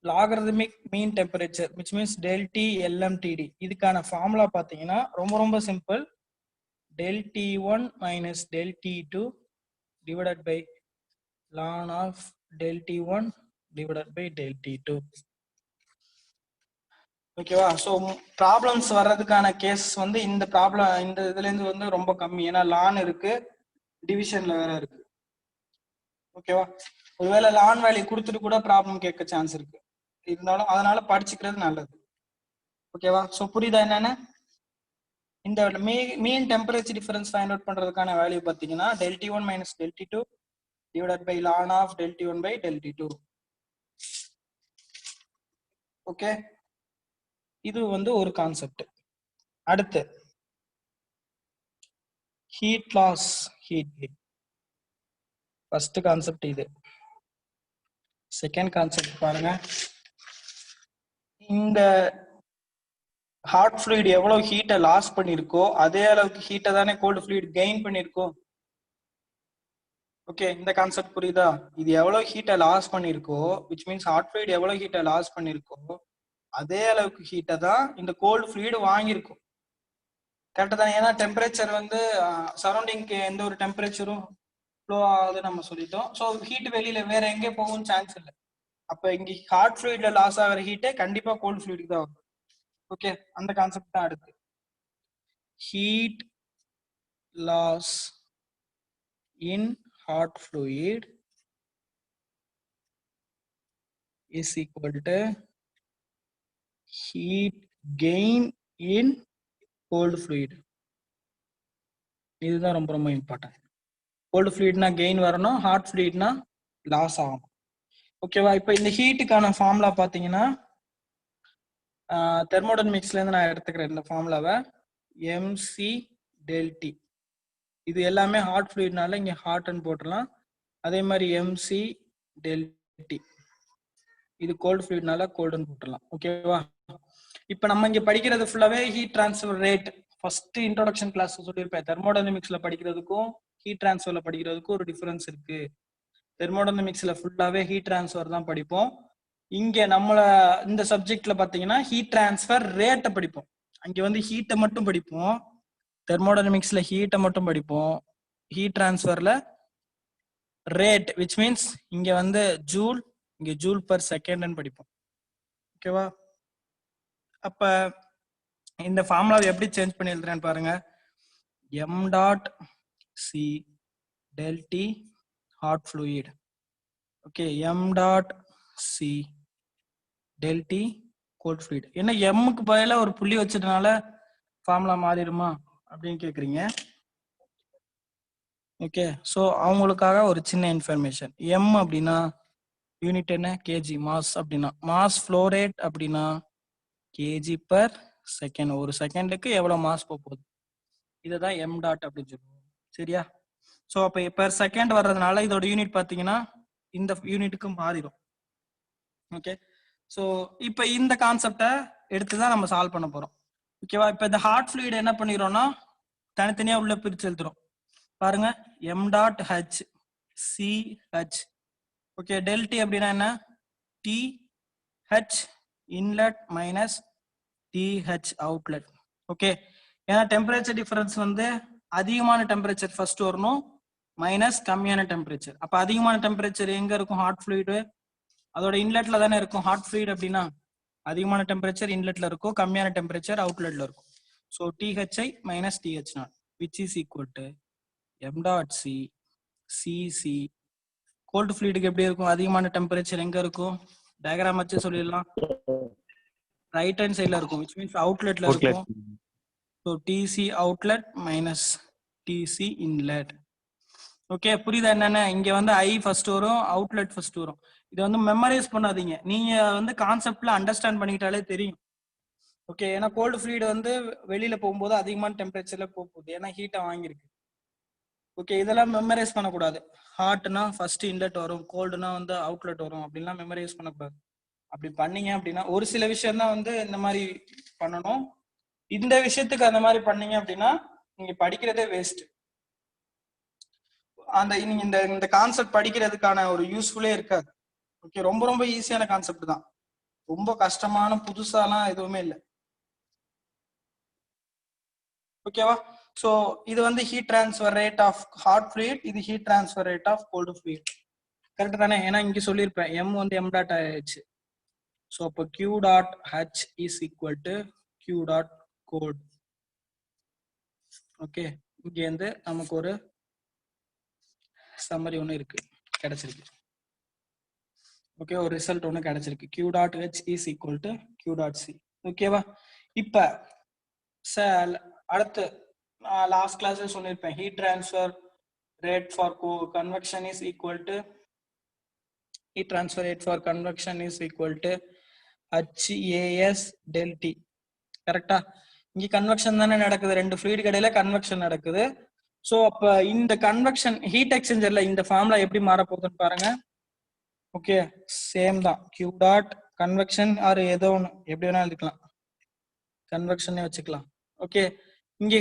logarithmic mean temperature which means delta LMTD இதுக்கான ஃபார்முலா பாத்தீங்கன்னா ரொம்ப simple. ΔT1 minus ΔT2 divided by ln of ΔT1 divided by ΔT2. ஓகேவா? ஸோ ப்ராப்ளம்ஸ் வர்றதுக்கான கேஸ் வந்து இந்த ப்ராப்ளம் இந்த இதுல இருந்து வந்து ரொம்ப கம்மி, ஏன்னா லான் இருக்கு, டிவிஷன்ல வேற இருக்கு. ஓகேவா? ஒருவேளை லான் வேல்யூ கொடுத்துட்டு கூட ப்ராப்ளம் கேட்க சான்ஸ் இருக்கு. இருந்தாலும் அதனால படிச்சுக்கிறது நல்லது. ஓகேவா? ஸோ புரியுதா என்னன்னு? இந்த mean temperature difference find out பண்றதுக்கான வேல்யூ பார்த்தீங்கன்னா ΔT1 minus ΔT2 divided by ln of ΔT1 by ΔT2. Okay, இது வந்து ஒரு கான்செப்ட். அடுத்து heat loss, heat gain. First concept இது. செகண்ட் கான்செப்ட் பாருங்க, இந்த ஹாட் ஃப்ளூயிட் எவ்வளவு ஹீட்டை லாஸ் பண்ணிருக்கோ அதே அளவுக்கு ஹீட்டை தானே கோல்டு ஃப்ளூயிட் கெயின் பண்ணிருக்கோம். ஓகே, இந்த கான்செப்ட் புரியுதா? இது எவ்வளவு ஹீட்டை லாஸ் பண்ணிருக்கோ, விச் மீன்ஸ் ஹாட் ஃப்ளூயிட் எவ்வளவு ஹீட்டை லாஸ் பண்ணிருக்கோ அதே அளவுக்கு ஹீட்டை தான் இந்த கோல்டு ஃப்ளூயிட் வாங்கியிருக்கும். கரெக்டா தானே? ஏன்னா டெம்பரேச்சர் வந்து சரௌண்டிங்க்கு எந்த ஒரு டெம்பரேச்சரும் ஃப்ளோ ஆகுது நம்ம சொல்லிட்டோம். ஸோ ஹீட் வெளியில வேற எங்கே போகும் சான்ஸ் இல்லை. அப்ப இங்க ஹாட் ஃப்ளூயிட்ல லாஸ் ஆகிற ஹீட்டே கண்டிப்பா கோல்டு ஃப்ளூயிட் தான் வரும். ஓகே, அந்த கான்செப்ட் தான் அடுத்து. Heat loss in hot fluid is equal to heat gain in cold fluid. இதுதான் ரொம்ப ரொம்ப இம்பார்ட்டன்ட். கோல்டு ஃப்ளூயிட்னா கெயின் வரணும், ஹாட் ஃப்ளூயிட்னா லாஸ் ஆகும். ஓகேவா? இப்போ இந்த ஹீட்டுக்கான ஃபார்முலா பார்த்தீங்கன்னா தெர்மோடைனமிக்ஸ்ல இருந்து நான் எடுத்துக்கிறேன் இந்த ஃபார்முலாவை. எம்சி டெல்டி, இது எல்லாமே ஹாட் ஃப்ளூயிட்னால இங்க ஹாட்னு போட்டுடலாம். அதே மாதிரி எம்சி டெல்டி, இது கோல்டு ஃப்ளூயிட்னால கோல்டுன்னு போட்டுடலாம். ஓகேவா? இப்போ நம்ம இங்க படிக்கிறது ஃபுல்லாவே heat transfer rate. First introduction class சொல்லியிருப்பேன், தெர்மோடைனமிக்ஸ்ல படிக்கிறதுக்கும் ஹீட் டிரான்ஸ்ஃபர்ல படிக்கிறதுக்கும் ஒரு டிஃபரன்ஸ் இருக்கு. தெர்மோடைனமிக்ஸ்ல ஃபுல்லாவே ஹீட் டிரான்ஸ்ஃபர் தான் படிப்போம். இங்க நம்மள இந்த சப்ஜெக்ட்ல பாத்தீங்கன்னா ஹீட் டிரான்ஸ்ஃபர் ரேட்டை படிப்போம். அங்க வந்து ஹீட்டை மட்டும் படிப்போம். தெர்மோடைனமிக்ஸ்ல ஹீட்டை மட்டும் படிப்போம், ஹீட் டிரான்ஸ்ஃபர்ல ரேட் விச் மீன்ஸ் இங்க வந்து ஜூல், இங்க ஜூல் பர் செகண்ட்னு படிப்போம். ஓகேவா? அப்ப இந்த ஃபார்முலாவை எப்படி சேஞ்ச் பண்ணி எழுதுறேன்னு பாருங்க. M dot C delta T hot fluid. Okay, M dot C delta T cold fluid. என்ன எம்முக்கு பதிலாக ஒரு புள்ளி வச்சதுனால ஃபார்முலா மாறிடுமா அப்படின்னு கேக்குறீங்க. ஓகே, ஸோ அவங்களுக்காக ஒரு சின்ன இன்ஃபர்மேஷன். எம் அப்படின்னா யூனிட் என்ன? கேஜி. மாஸ் அப்படின்னா மாஸ் ஃப்ளோ ரேட் அப்படின்னா கேஜி பர் செகண்ட். ஒரு செகண்டுக்கு எவ்வளவு மாஸ் போகுது, இதுதான் எம் டாட் அப்படின்னு சொல்லுவோம். சரியா? ஸோ அப்போ பெர் செகண்ட் வர்றதுனால இதோட யூனிட் பார்த்தீங்கன்னா இந்த யூனிட்டுக்கு மாறிடும். ஓகே, ஸோ இப்போ இந்த கான்செப்டை எடுத்து தான் நம்ம சால்வ் பண்ண போறோம். ஓகேவா? இப்போ இந்த ஹாட் ஃப்ளூயிட் என்ன பண்ணிடுறோம்னா தனித்தனியா உள்ள பிரிச்சு எழுதுறோம். பாருங்க, M dot H C H. Okay, டெல்டி அப்படின்னா என்ன? D H inlet minus D H outlet. Okay, ஏன்னா டெம்பரேச்சர் டிஃபரன்ஸ் வந்து அதிகமான டெம்பரேச்சர் ஃபர்ஸ்ட் வரணும், மைனஸ் கம்மியான டெம்பரேச்சர். அப்ப அதிகமான டெம்பரேச்சர் எங்க இருக்கும்? ஹாட் ஃப்ளூயிடு அதோட இன்லெட்ல தானே இருக்கும். ஹாட் ஃப்ளூயிட் அப்படின்னா அதிகமான டெம்பரேச்சர் இன்லெட்ல இருக்கும், கம்மியான டெம்பரேச்சர் அவுட்லெட்ல இருக்கும். So THI minus TH naught which is equal to M dot C CC. Cold ஃப்ளூயிடுக்கு எப்படி இருக்கும்? அதிகமான டெம்பரேச்சர் எங்க இருக்கும்? டயக்ராம் வச்சு சொல்லிடலாம். ரைட் ஹேண்ட் சைட்ல இருக்கும், விச் மீன்ஸ் அவுட்லெட்ல இருக்கும். So T C outlet minus T C inlet. Okay, புரியுதா என்னன்னு? இங்க வந்து ஐ ஃபர்ஸ்ட் வரும், அவுட்லெட் ஃபர்ஸ்ட் வரும். இதை வந்து மெமரைஸ் பண்ணாதீங்க, நீங்க வந்து கான்செப்ட்ல அண்டர்ஸ்டாண்ட் பண்ணிக்கிட்டாலே தெரியும். ஓகே, ஏன்னா கோல்டு ஃப்ளூயிட் வந்து வெளியில போகும்போது அதிகமான டெம்பரேச்சர்ல போகுது, ஏன்னா ஹீட்டை வாங்கியிருக்கு. ஓகே, இதெல்லாம் மெமரைஸ் பண்ணக்கூடாது. ஹாட்னா ஃபர்ஸ்ட் இன்லெட் வரும், கோல்டுனா வந்து அவுட்லெட் வரும், அப்படின்லாம் மெமரைஸ் பண்ணக்கூடாது. அப்படி பண்ணீங்க அப்படின்னா ஒரு சில விஷயம் தான் வந்து இந்த மாதிரி பண்ணணும். இந்த விஷயத்துக்கு அந்த மாதிரி பண்ணீங்க அப்படின்னா நீங்க படிக்கிறதே வேஸ்ட். அந்த நீங்க இந்த கான்செப்ட் படிக்கிறதுக்கான ஒரு யூஸ்ஃபுல்லே இருக்காது. ஓகே, ரொம்ப ரொம்ப ஈஸியான கான்செப்ட் தான், ரொம்ப கஷ்டமான புதுசாலாம் எதுவுமே இல்லை. ஓகேவா? ஸோ இது வந்து heat transfer rate of hot fluid, இது heat transfer rate of cold fluid. Correct தானே? ஏன்னா இங்க சொல்லியிருப்பேன் எம் வந்து எம் டாட் ஆயிடுச்சு. ஸோ அப்போ Q dot H is equal to Q dot cold. Okay, இங்க இருந்து நமக்கு ஒரு சம்மரி ஒன்று இருக்கு, கிடைச்சிருக்கு. ஓகே, ஒரு ரிசல்ட் ஒன்று கிடைச்சிருக்கு. Q dot H is equal to Q dot C. ஓகேவா? இப்ப அடுத்து லாஸ்ட் கிளாஸ்ல சொல்லியிருப்பேன், heat transfer rate for convection is equal to heat transfer rate for convection is equal to HAS del T. கரெக்டா? இங்க கன்வெக்ஷன் தானே நடக்குது, ரெண்டு ஃப்ளூயிட் இடையில கன்வெக்ஷன் நடக்குது. சோ அப்ப இந்த கன்வெக்ஷன் ஹீட் எக்ஸ்சேஞ்சர்ல இந்த ஃபார்முலா எப்படி மாற போகுதுன்னு பாருங்க. ஓகே, சேம் தான். Q டாட் கன்வெக்ஷன் ஆர் ஏதோ ஒன்று எப்படி வேணா எழுதிக்கலாம், கன்வெக்ஷனே வச்சுக்கலாம். ஓகே, இங்க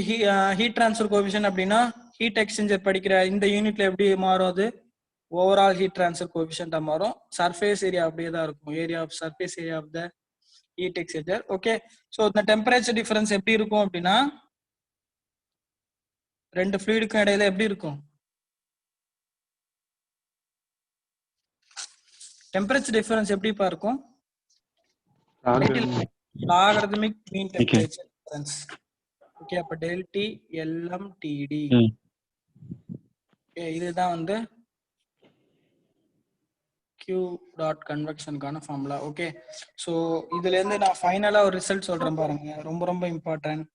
ஹீட் டிரான்ஸ்ஃபர் கோஎஃபிஷியன்ட் அப்படின்னா ஹீட் எக்ஸ்சேஞ்சர் படிக்கிற இந்த யூனிட்ல எப்படி மாறும், அது ஓவரால் ஹீட் டிரான்ஸ்ஃபர் கோஎஃபிஷியன்ட்டா மாறும். சர்ஃபேஸ் ஏரியா அப்படியே தான் இருக்கும், area of surface area of the heat exchanger. Okay, so இந்த டெம்பரேச்சர் டிஃபரன்ஸ் எப்படி இருக்கும் அப்படின்னா ரெண்டு ஃப்ளூயிடுக்கும் இடையில எப்படி இருக்கும், டெம்பரேச்சர் டிஃபரன்ஸ் எப்படிப்பா இருக்கும், logarithmic mean temperature difference. Okay, அப்ப டெல் டி LMTD. இதுதான் வந்து Q டாட் கன்வெக்ஷனுக்கான ஃபார்முலா. ஓகே, ஸோ இதுல இருந்து நான் ஃபைனலா ஒரு ரிசல்ட் சொல்றேன் பாருங்க, ரொம்ப ரொம்ப important.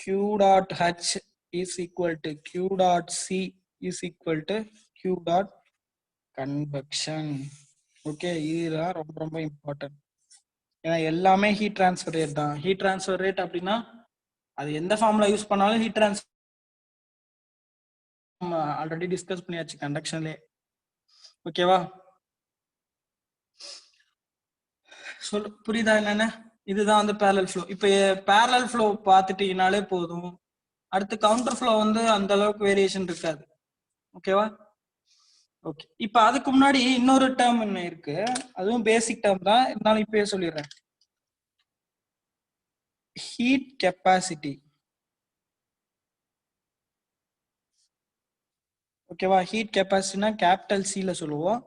Q dot H is equal to Q dot C is equal to Q dot convection. Okay, இதுதான் ரொம்ப ரொம்ப இம்பார்ட்டன்ட். ஏன்னா எல்லாமே ஹீட் டிரான்ஸ்ஃபர் ரேட் தான். ஹீட் டிரான்ஸ்ஃபர் ரேட் அப்படின்னா அது எந்த ஃபார்முலா யூஸ் பண்ணாலும் ஹீட் டிரான்ஸ்ஃபர் ஆல்ரெடி டிஸ்கஸ் பண்ணியாச்சு கண்டக்ஷன்லே. ஓகேவா? சொல்லு, புரியுதா என்னன்னு? இதுதான் வந்து பேரலல் ஃப்ளோ. இப்ப பேரலல் ஃப்ளோ பார்த்துட்டீங்கனாலே போதும். அடுத்து கவுண்டர் ஃப்ளோ வந்து அந்த அளவுக்கு வேரியேஷன் இருக்காது. ஓகேவா? ஓகே, இப்ப அதுக்கு முன்னாடி இன்னொரு டேர்ம் என்ன இருக்கு, அதுவும் பேசிக் டேர்ம் தான், இருந்தாலும் இப்பயே சொல்லிடுறேன். Heat capacity. ஓகேவா? ஹீட் கெப்பாசிட்டினா கேபிட்டல் சில சொல்லுவோம்.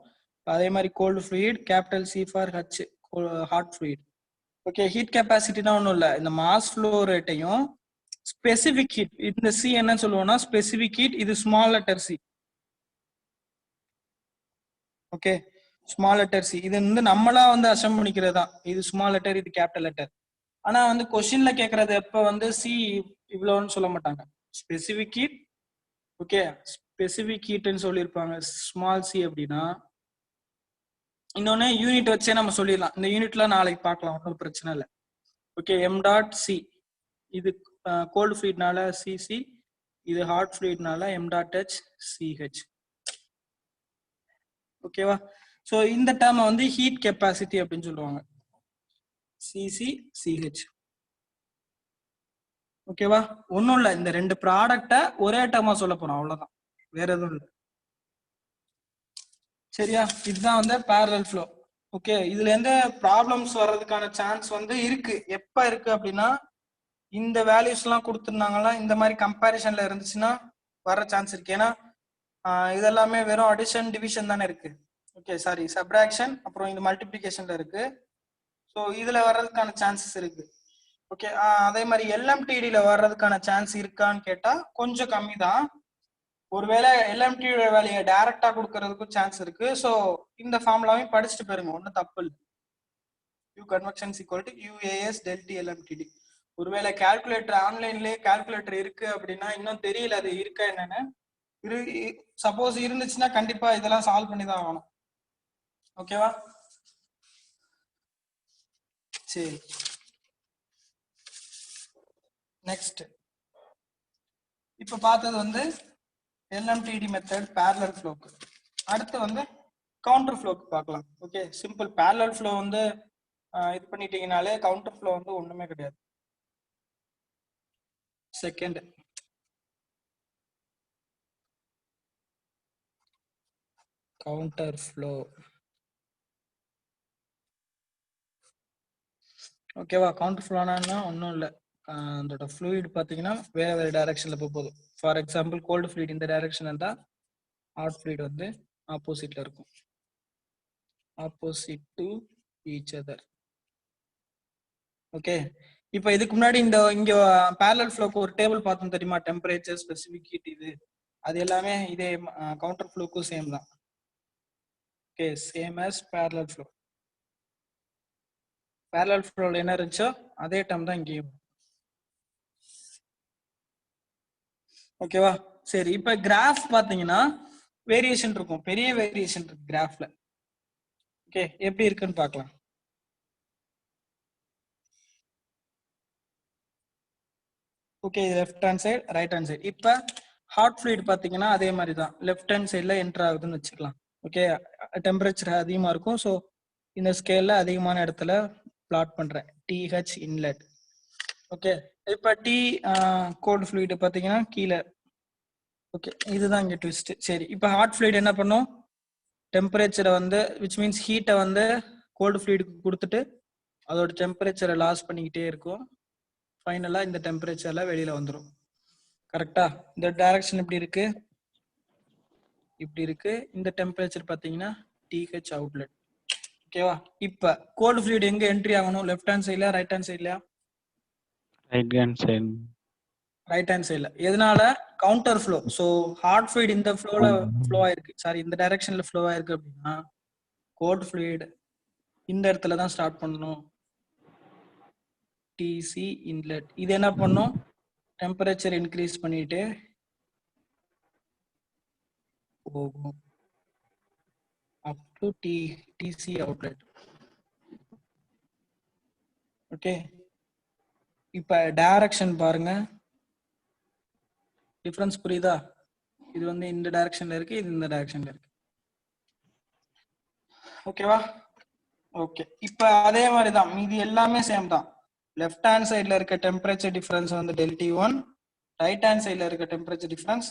அதே மாதிரி cold fluid, capital C for H, hot fluid. Okay, heat கெப்பாசிட்டினா ஒன்றும் இல்லை, இந்த மாஸ் ஃப்ளோ ரேட்டையும் ஸ்பெசிபிக் ஹீட், இந்த சி என்ன சொல்லுவோம்னா ஸ்பெசிபிக் ஹீட், இது small letter C. Okay, small letter C இது வந்து நம்மளா வந்து அசம் பண்ணிக்கிறது தான், இது ஸ்மால் லெட்டர் இது கேபிட்டல் லெட்டர். ஆனா வந்து கொஸ்டின்ல கேட்கறது எப்ப வந்து சி இவ்வளோன்னு சொல்ல மாட்டாங்க, ஸ்பெசிபிக் ஹீட். ஓகே, ஸ்பெசிபிக் ஹீட்னு சொல்லியிருப்பாங்க ஸ்மால் சி அப்படின்னா. இன்னொன்னு யூனிட் வச்சே நம்ம சொல்லிடலாம், இந்த யூனிட்ல நாளைக்கு பார்க்கலாம், ஒன்றும் பிரச்சனை இல்லை. ஓகே, எம் டாட் சி இது கோல்டு ஃப்ளூயிட்னால சிசி, இது ஹாட் ஃப்ளூயிட்னால எம் டாட் ஹெச் சிஹெச். ஓகேவா? ஸோ இந்த டேர்மை வந்து ஹீட் கெப்பாசிட்டி அப்படின்னு சொல்லுவாங்க, சிசி சிஹெச். ஓகேவா? ஒன்றும் இல்லை, இந்த ரெண்டு ப்ராடக்டை ஒரே டேர்மா சொல்ல போறோம், அவ்வளோதான், வேற எதுவும் இல்லை. சரியா? இதுதான் வந்து பேரலல் ஃப்ளோ. ஓகே, இதுல இருந்து ப்ராப்ளம்ஸ் வர்றதுக்கான சான்ஸ் வந்து இருக்கு. எப்ப இருக்கு அப்படின்னா இந்த வேல்யூஸ் எல்லாம் கொடுத்துருந்தாங்களா, இந்த மாதிரி கம்பேரிசன்ல இருந்துச்சுன்னா வர சான்ஸ் இருக்கு. ஏன்னா இதெல்லாமே வெறும் அடிஷன் டிவிஷன் தானே இருக்கு. ஓகே, சாரி, சப்ட்ராக்ஷன் அப்புறம் இந்த மல்டிப்ளிகேஷன்ல இருக்கு. ஸோ இதுல வர்றதுக்கான சான்சஸ் இருக்கு. ஓகே, அதே மாதிரி LMTD வர்றதுக்கான சான்ஸ் இருக்கான்னு கேட்டா கொஞ்சம் கம்மி தான். ஒருவேளை LMTD வேலையை டைரக்டா கொடுக்கறதுக்கும் சான்ஸ் இருக்கு. ஸோ இந்த ஃபார்முலாவையும் படிச்சுட்டு போயிருங்க, ஒன்றும் தப்பு இல்லை. Q convection is equal to UAS del T LMTD. ஒருவேளை கால்குலேட்டர் ஆன்லைன்லயே கால்குலேட்டர் இருக்கு அப்படின்னா இன்னும் தெரியல அது இருக்கா என்னன்னு. சப்போஸ் இருந்துச்சுன்னா கண்டிப்பா இதெல்லாம் சால்வ் பண்ணி தான் ஆகணும். ஓகேவா? சரி, நெக்ஸ்ட் இப்ப பார்த்தது வந்து LMTD மெத்தட் பேரலல் ஃப்ளோக்கு. அடுத்து வந்து கவுண்டர் ஃப்ளோக்கு பார்க்கலாம். Okay, simple. பேரலல் ஃப்ளோ வந்து இது பண்ணிட்டீங்கனாலே கவுண்டர் ஃப்ளோ வந்து ஒண்ணுமே கிடையாது. Second counter flow. ஓகேவா? கவுண்டர் ஃப்ளோனா ஒன்றும் இல்லை, அதோட ஃப்ளூயிட் பார்த்தீங்கன்னா வேற வேற டைரக்ஷன்ல போகுது. ஃபார் எக்ஸாம்பிள் கோல்டு ஃப்ளூயிட் இந்த டைரக்ஷன் இருந்தா ஹாட் ஃப்ளூயிட் வந்து ஆப்போசிட்ல இருக்கும், opposite to each other. Okay, இப்போ இதுக்கு முன்னாடி இங்க பேரலல் ஃப்ளோக்கு ஒரு டேபிள் பார்த்தோம் தெரியுமா, டெம்பரேச்சர், ஸ்பெசிபிக் ஹீட், இது அது எல்லாமே இதே கவுண்டர் ஃப்ளோக்கும் சேம் தான். Okay same as parallel flow. parallel flow என்ன இருந்துச்சோ அதே டேர்ம் தான் இங்கேயும். ஓகேவா? சரி இப்ப கிராஃப் பாத்தீங்கன்னா வேரியேஷன் இருக்கும், பெரிய வேரியேஷன் இருக்கு கிராஃப்ல. ஓகே எப்படி இருக்குன்னு பார்க்கலாம். Okay left hand side right hand side. இப்ப ஹாட் ஃப்ளூயிட் பாத்தீங்கன்னா அதே மாதிரி தான் லெஃப்ட் ஹேண்ட் சைடுல என்டர் ஆகுதுன்னு வச்சுக்கலாம். ஓகே டெம்பரேச்சர் அதிகமா இருக்கும். ஸோ இந்த ஸ்கேல்ல அதிகமான இடத்துல பிளாட் பண்றேன் TH இன்லெட். ஓகே இப்ப T கோல்ட் ஃப்ளூயிட் பாத்தீங்கன்னா கீழே. ஓகே இதுதான் இங்க ட்விஸ்ட். சரி இப்ப ஹாட் ஃப்ளூயிட் என்ன பண்ணும், டெம்பரேச்சரை வந்து விச் மீன்ஸ் ஹீட்டை வந்து கோல்டு ஃப்ளூயிடுக்கு கொடுத்துட்டு அதோட டெம்பரேச்சரை லாஸ் பண்ணிக்கிட்டே இருக்கும். ஃபைனலா இந்த டெம்பரேச்சர்ல வெளியில வந்துடும். கரெக்டா? இந்த டைரக்ஷன் இப்படி இருக்கு, இப்படி இருக்கு. இந்த டெம்பரேச்சர் பாத்தீங்கன்னா TH அவுட்லெட். ஓகேவா? இப்ப கோல்டு ஃப்ளூயிட் எங்க என்ட்ரி ஆகணும், லெஃப்ட் ஹேண்ட் சைட்ல ரைட் ஹேண்ட் சைட்லயா? Right hand side. Right hand சைட்ல. எதனால? Counter flow. So hot fluid இந்த ஃப்ளோல ஃப்ளோ ஆயிருக்கு, சாரி இந்த டைரக்ஷன்ல ஃப்ளோ ஆயிருக்கு அப்படின்னா கோல்ட் ஃப்ளூயிட் இந்த இடத்துல தான் ஸ்டார்ட் பண்ணணும், TC இன்லெட். இது என்ன பண்ணும், டெம்பரேச்சர் இன்க்ரீஸ் பண்ணிட்டு போகும் up to TC outlet. Okay இப்ப டைரக்ஷன் பாருங்க, டிஃபரன்ஸ் புரியுதா? இது வந்து இந்த டைரக்ஷன்ல இருக்கு, இது இந்த டைரக்ஷன்ல இருக்கு. ஓகேவா? ஓகே இப்ப அதே மாதிரி தான் மீதி எல்லாமே சேம் தான். லெஃப்ட் ஹேண்ட் சைடுல இருக்க டெம்பரேச்சர் டிஃபரன்ஸ் வந்து ΔT1, ரைட் ஹேண்ட் சைடுல இருக்க டெம்பரேச்சர் டிஃபரன்ஸ்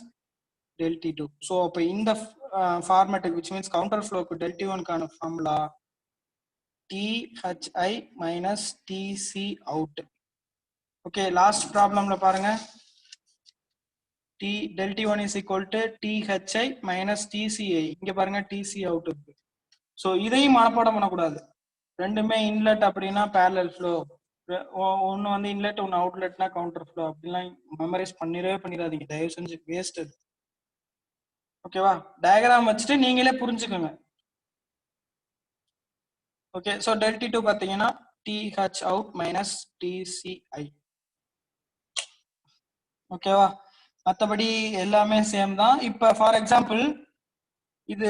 ΔT2. ஸோ அப்போ இந்த ஃபார்மேட்டுக்கு விச் மீன்ஸ் கவுண்டர் ஃப்ளோக்கு ΔT1க்கான formula THI minus TC out. Okay last ப்ராப்ளம்ல பாருங்க, ΔT1 is equal to THI minus TCI. இங்க பாருங்க TC அவுட் இருக்கு. ஸோ இதையும் மனப்பாடம் பண்ணக்கூடாது. ரெண்டுமே இன்லெட் அப்படின்னா parallel flow, ஒன்னு வந்து இன்லெட் ஒன்னு அவுட்லெட்னா கவுண்டர் ஃப்ளோ. அப்படிலாம் மெமரைஸ் பண்ணிடாதீங்க தயவு செஞ்சு, வேஸ்ட் அது. ஓகேவா? டயக்ராம் வச்சுட்டு நீங்களே புரிஞ்சுக்கோங்க. ஓகே ஸோ ΔT2 பாத்தீங்கன்னா TH அவுட் மைனஸ் TCI. ஓகேவா? மற்றபடி எல்லாமே சேம் தான். இப்ப ஃபார் எக்ஸாம்பிள் இது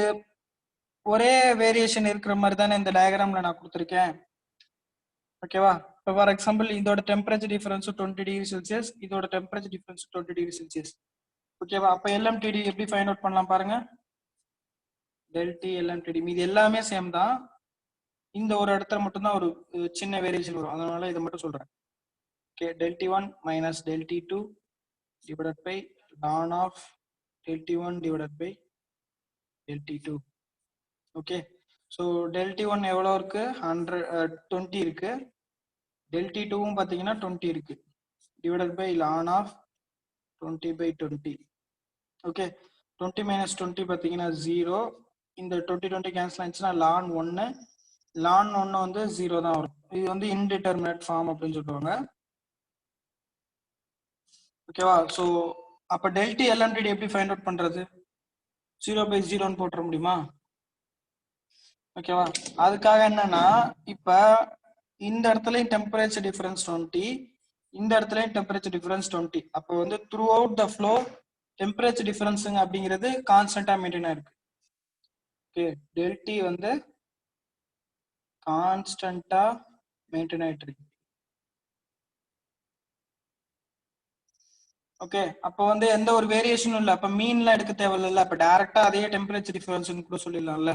ஒரே வேரியேஷன் இருக்கிற மாதிரி தானே இந்த டயக்ராம்ல நான் கொடுத்துருக்கேன். ஓகேவா? இப்போ ஃபார் எக்ஸாம்பிள் இதோட டெம்பரேச்சர் டிஃபரன்ஸ் 20°C, இதோட டெம்பரேச்சர் டிஃபரன்ஸ் 20°C. ஓகேவா? அப்ப LMTD எப்படி ஃபைண்ட் அவுட் பண்ணலாம் பாருங்க, ΔT LMTD மீது எல்லாமே சேம் தான். இந்த ஒரு இடத்துல மட்டும்தான் ஒரு சின்ன வேரியேஷன் வரும், அதனால இதை மட்டும் சொல்றேன். Okay ΔT1 minus ΔT2 divided by ln of ΔT1 divided by ΔT2. Okay so ΔT1 எவ்வளோ இருக்கு, 20 இருக்கு. ΔT2வும் பார்த்தீங்கன்னா 20 இருக்கு. Divided by ln of 20/20. Okay 20 minus 20 பார்த்தீங்கன்னா 0. இந்த 20 கேன்சல் ஆயிடுச்சுன்னா ln 1. ln 1 வந்து 0 தான் வரும். இது வந்து இன்டிட்டர்மினேட் ஃபார்ம் அப்படின்னு சொல்லுவாங்க. ஓகேவா? ஸோ அப்போ ΔT LMTD எப்படி ஃபைண்ட் அவுட் பண்றது, 0/0ன்னு போட்டுற முடியுமா? ஓகேவா? அதுக்காக என்னன்னா இப்ப இந்த இடத்துலயும் டெம்பரேச்சர் டிஃபரன்ஸ் 20, இந்த இடத்துலயும் டெம்பரேச்சர் டிஃபரன்ஸ் 20. அப்போ வந்து throughout the flow temperature டிஃபரன்ஸுங்க அப்படிங்கிறது கான்ஸ்டன்டா மெயின்டைன் ஆயிருக்கு. ஓகே ΔT வந்து கான்ஸ்டன்டா மெயின்டைன் ஆயிட்டு இருக்கு. ஓகே அப்போ வந்து எந்த ஒரு வேரியேஷனும் இல்லை, அப்ப மீன்லாம் எடுக்க தேவையில்ல, அப்ப டைரக்டா அதே டெம்பரேச்சர் டிஃபரன்ஸ் கூட சொல்லிடலாம்ல.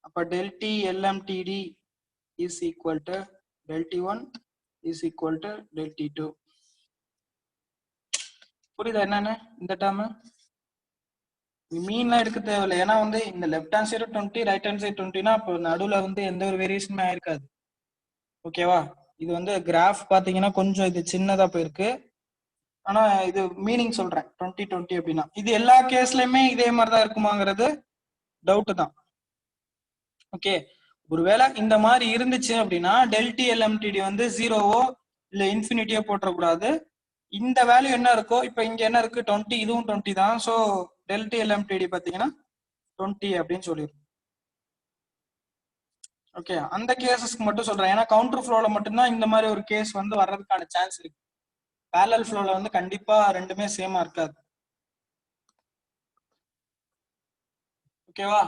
அப்ப ΔT LMTD is equal to ΔT1 is equal to ΔT2. புரியுதா என்னன்னு இந்த டேர்ம்? மீன்லாம் எடுக்க தேவையில்லை, ஏன்னா வந்து இந்த left hand side 20 right hand side 20னா அப்போ நடுவுல வந்து எந்த ஒரு வேரியேஷனுமே ஆயிருக்காது. ஓகேவா? இது வந்து கிராஃப் பாத்தீங்கன்னா கொஞ்சம் இது சின்னதா போயிருக்கு, ஆனா இது மீனிங் சொல்றேன் 20/20 அப்படின்னா. இது எல்லா கேஸ்லயுமே இதே மாதிரிதான் இருக்குமாங்கிறது டவுட் தான். ஓகே ஒருவேளை இந்த மாதிரி இருந்துச்சு அப்படின்னா ΔT LMTD வந்து 0வோ இல்ல இன்ஃபினிட்டியோ போட்டக்கூடாது. இந்த வேல்யூ என்ன இருக்கோ, இப்ப இங்க என்ன இருக்கு 20, இதுவும் 20 தான். ஸோ ΔT LMTD பாத்தீங்கன்னா 20 அப்படின்னு சொல்லிடும். ஓகே, அந்த கேசஸ்க்கு மட்டும் சொல்றேன். ஏன்னா கவுண்டர் ஃப்ளோல மட்டும்தான் இந்த மாதிரி ஒரு கேஸ் வந்து வர்றதுக்கான சான்ஸ் இருக்கு. பேரலல் ஃப்ளோல வந்து கண்டிப்பா ரெண்டுமே சேமா இருக்காது. ஓகேவா?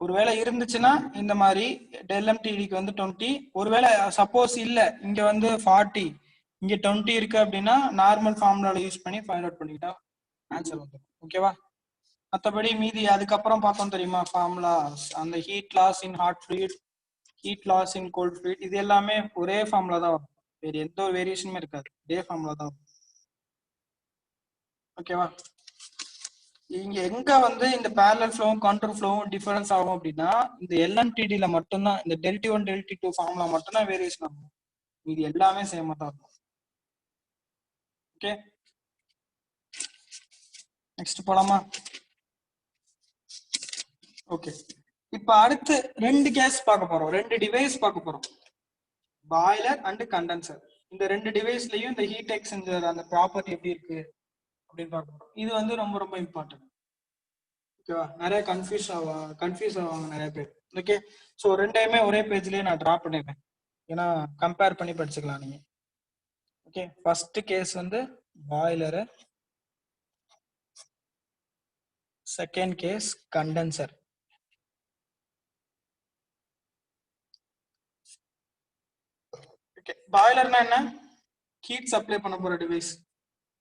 ஒருவேளை இருந்துச்சுன்னா இந்த மாதிரி டெல்எம்டிடிக்கு வந்து 20. ஒருவேளை சப்போஸ் இல்ல, இங்க வந்து 40 இங்க 20 இருக்கு அப்படின்னா நார்மல் ஃபார்முலால யூஸ் பண்ணி ஃபைண்ட் அவுட் பண்ணிட்டா ஆன்சர் வந்துடும். ஓகேவா? மற்றபடி மீதி அதுக்கப்புறம் பார்த்தோம் தெரியுமா ஃபார்முலா, அந்த heat loss in hot fluid, heat loss in cold fluid, இது எல்லாமே ஒரே ஃபார்முலா தான் வரும். வேற எந்த ஒரு வேரியேஷனுமே இருக்காது, இதே ஃபார்முலா தான் வரும். ஓகேவா? இங்க எங்க வந்து இந்த பேரலல் ஃப்ளோவும் கவுண்டர் ஃப்ளோவும் டிஃபரன்ஸ் ஆகும் அப்படின்னா இந்த எல்என்டிடில மட்டும்தான், இந்த டெல்டி 1 டெல்டி 2 ஃபார்முலா மட்டும்தான் வேரியேஷன் ஆகும். இது எல்லாமே சேமா தான் இருக்கும். ஓகே, நெக்ஸ்ட் போலாமா? ஓகே, இப்ப அடுத்து ரெண்டு கேஸ் பார்க்க போறோம், ரெண்டு டிவைஸ் பார்க்க போறோம், பாய்லர் அண்ட் கண்டென்சர். இந்த ரெண்டு டிவைஸ்லயும் இந்த ஹீட் எக்ஸ்சேஞ்சர் அந்த ப்ராப்பர்ட்டி எப்படி இருக்கு அப்படின்னு பார்க்க போறோம். இது வந்து ரொம்ப ரொம்ப இம்பார்ட்டன்ட். ஓகேவா? நிறைய கன்ஃபியூஸ் ஆவாங்க நிறைய பேர். ஓகே, ஸோ ரெண்டையுமே ஒரே பேஜ்லயே நான் டிரா பண்ணிருக்கேன், ஏன்னா கம்பேர் பண்ணி படிச்சுக்கலாம் நீங்க. ஓகே, ஃபர்ஸ்ட் கேஸ் வந்து boiler, second case condenser. Okay, பாய்லர்னா என்ன? ஹீட் சப்ளை பண்ண போற டிவைஸ்.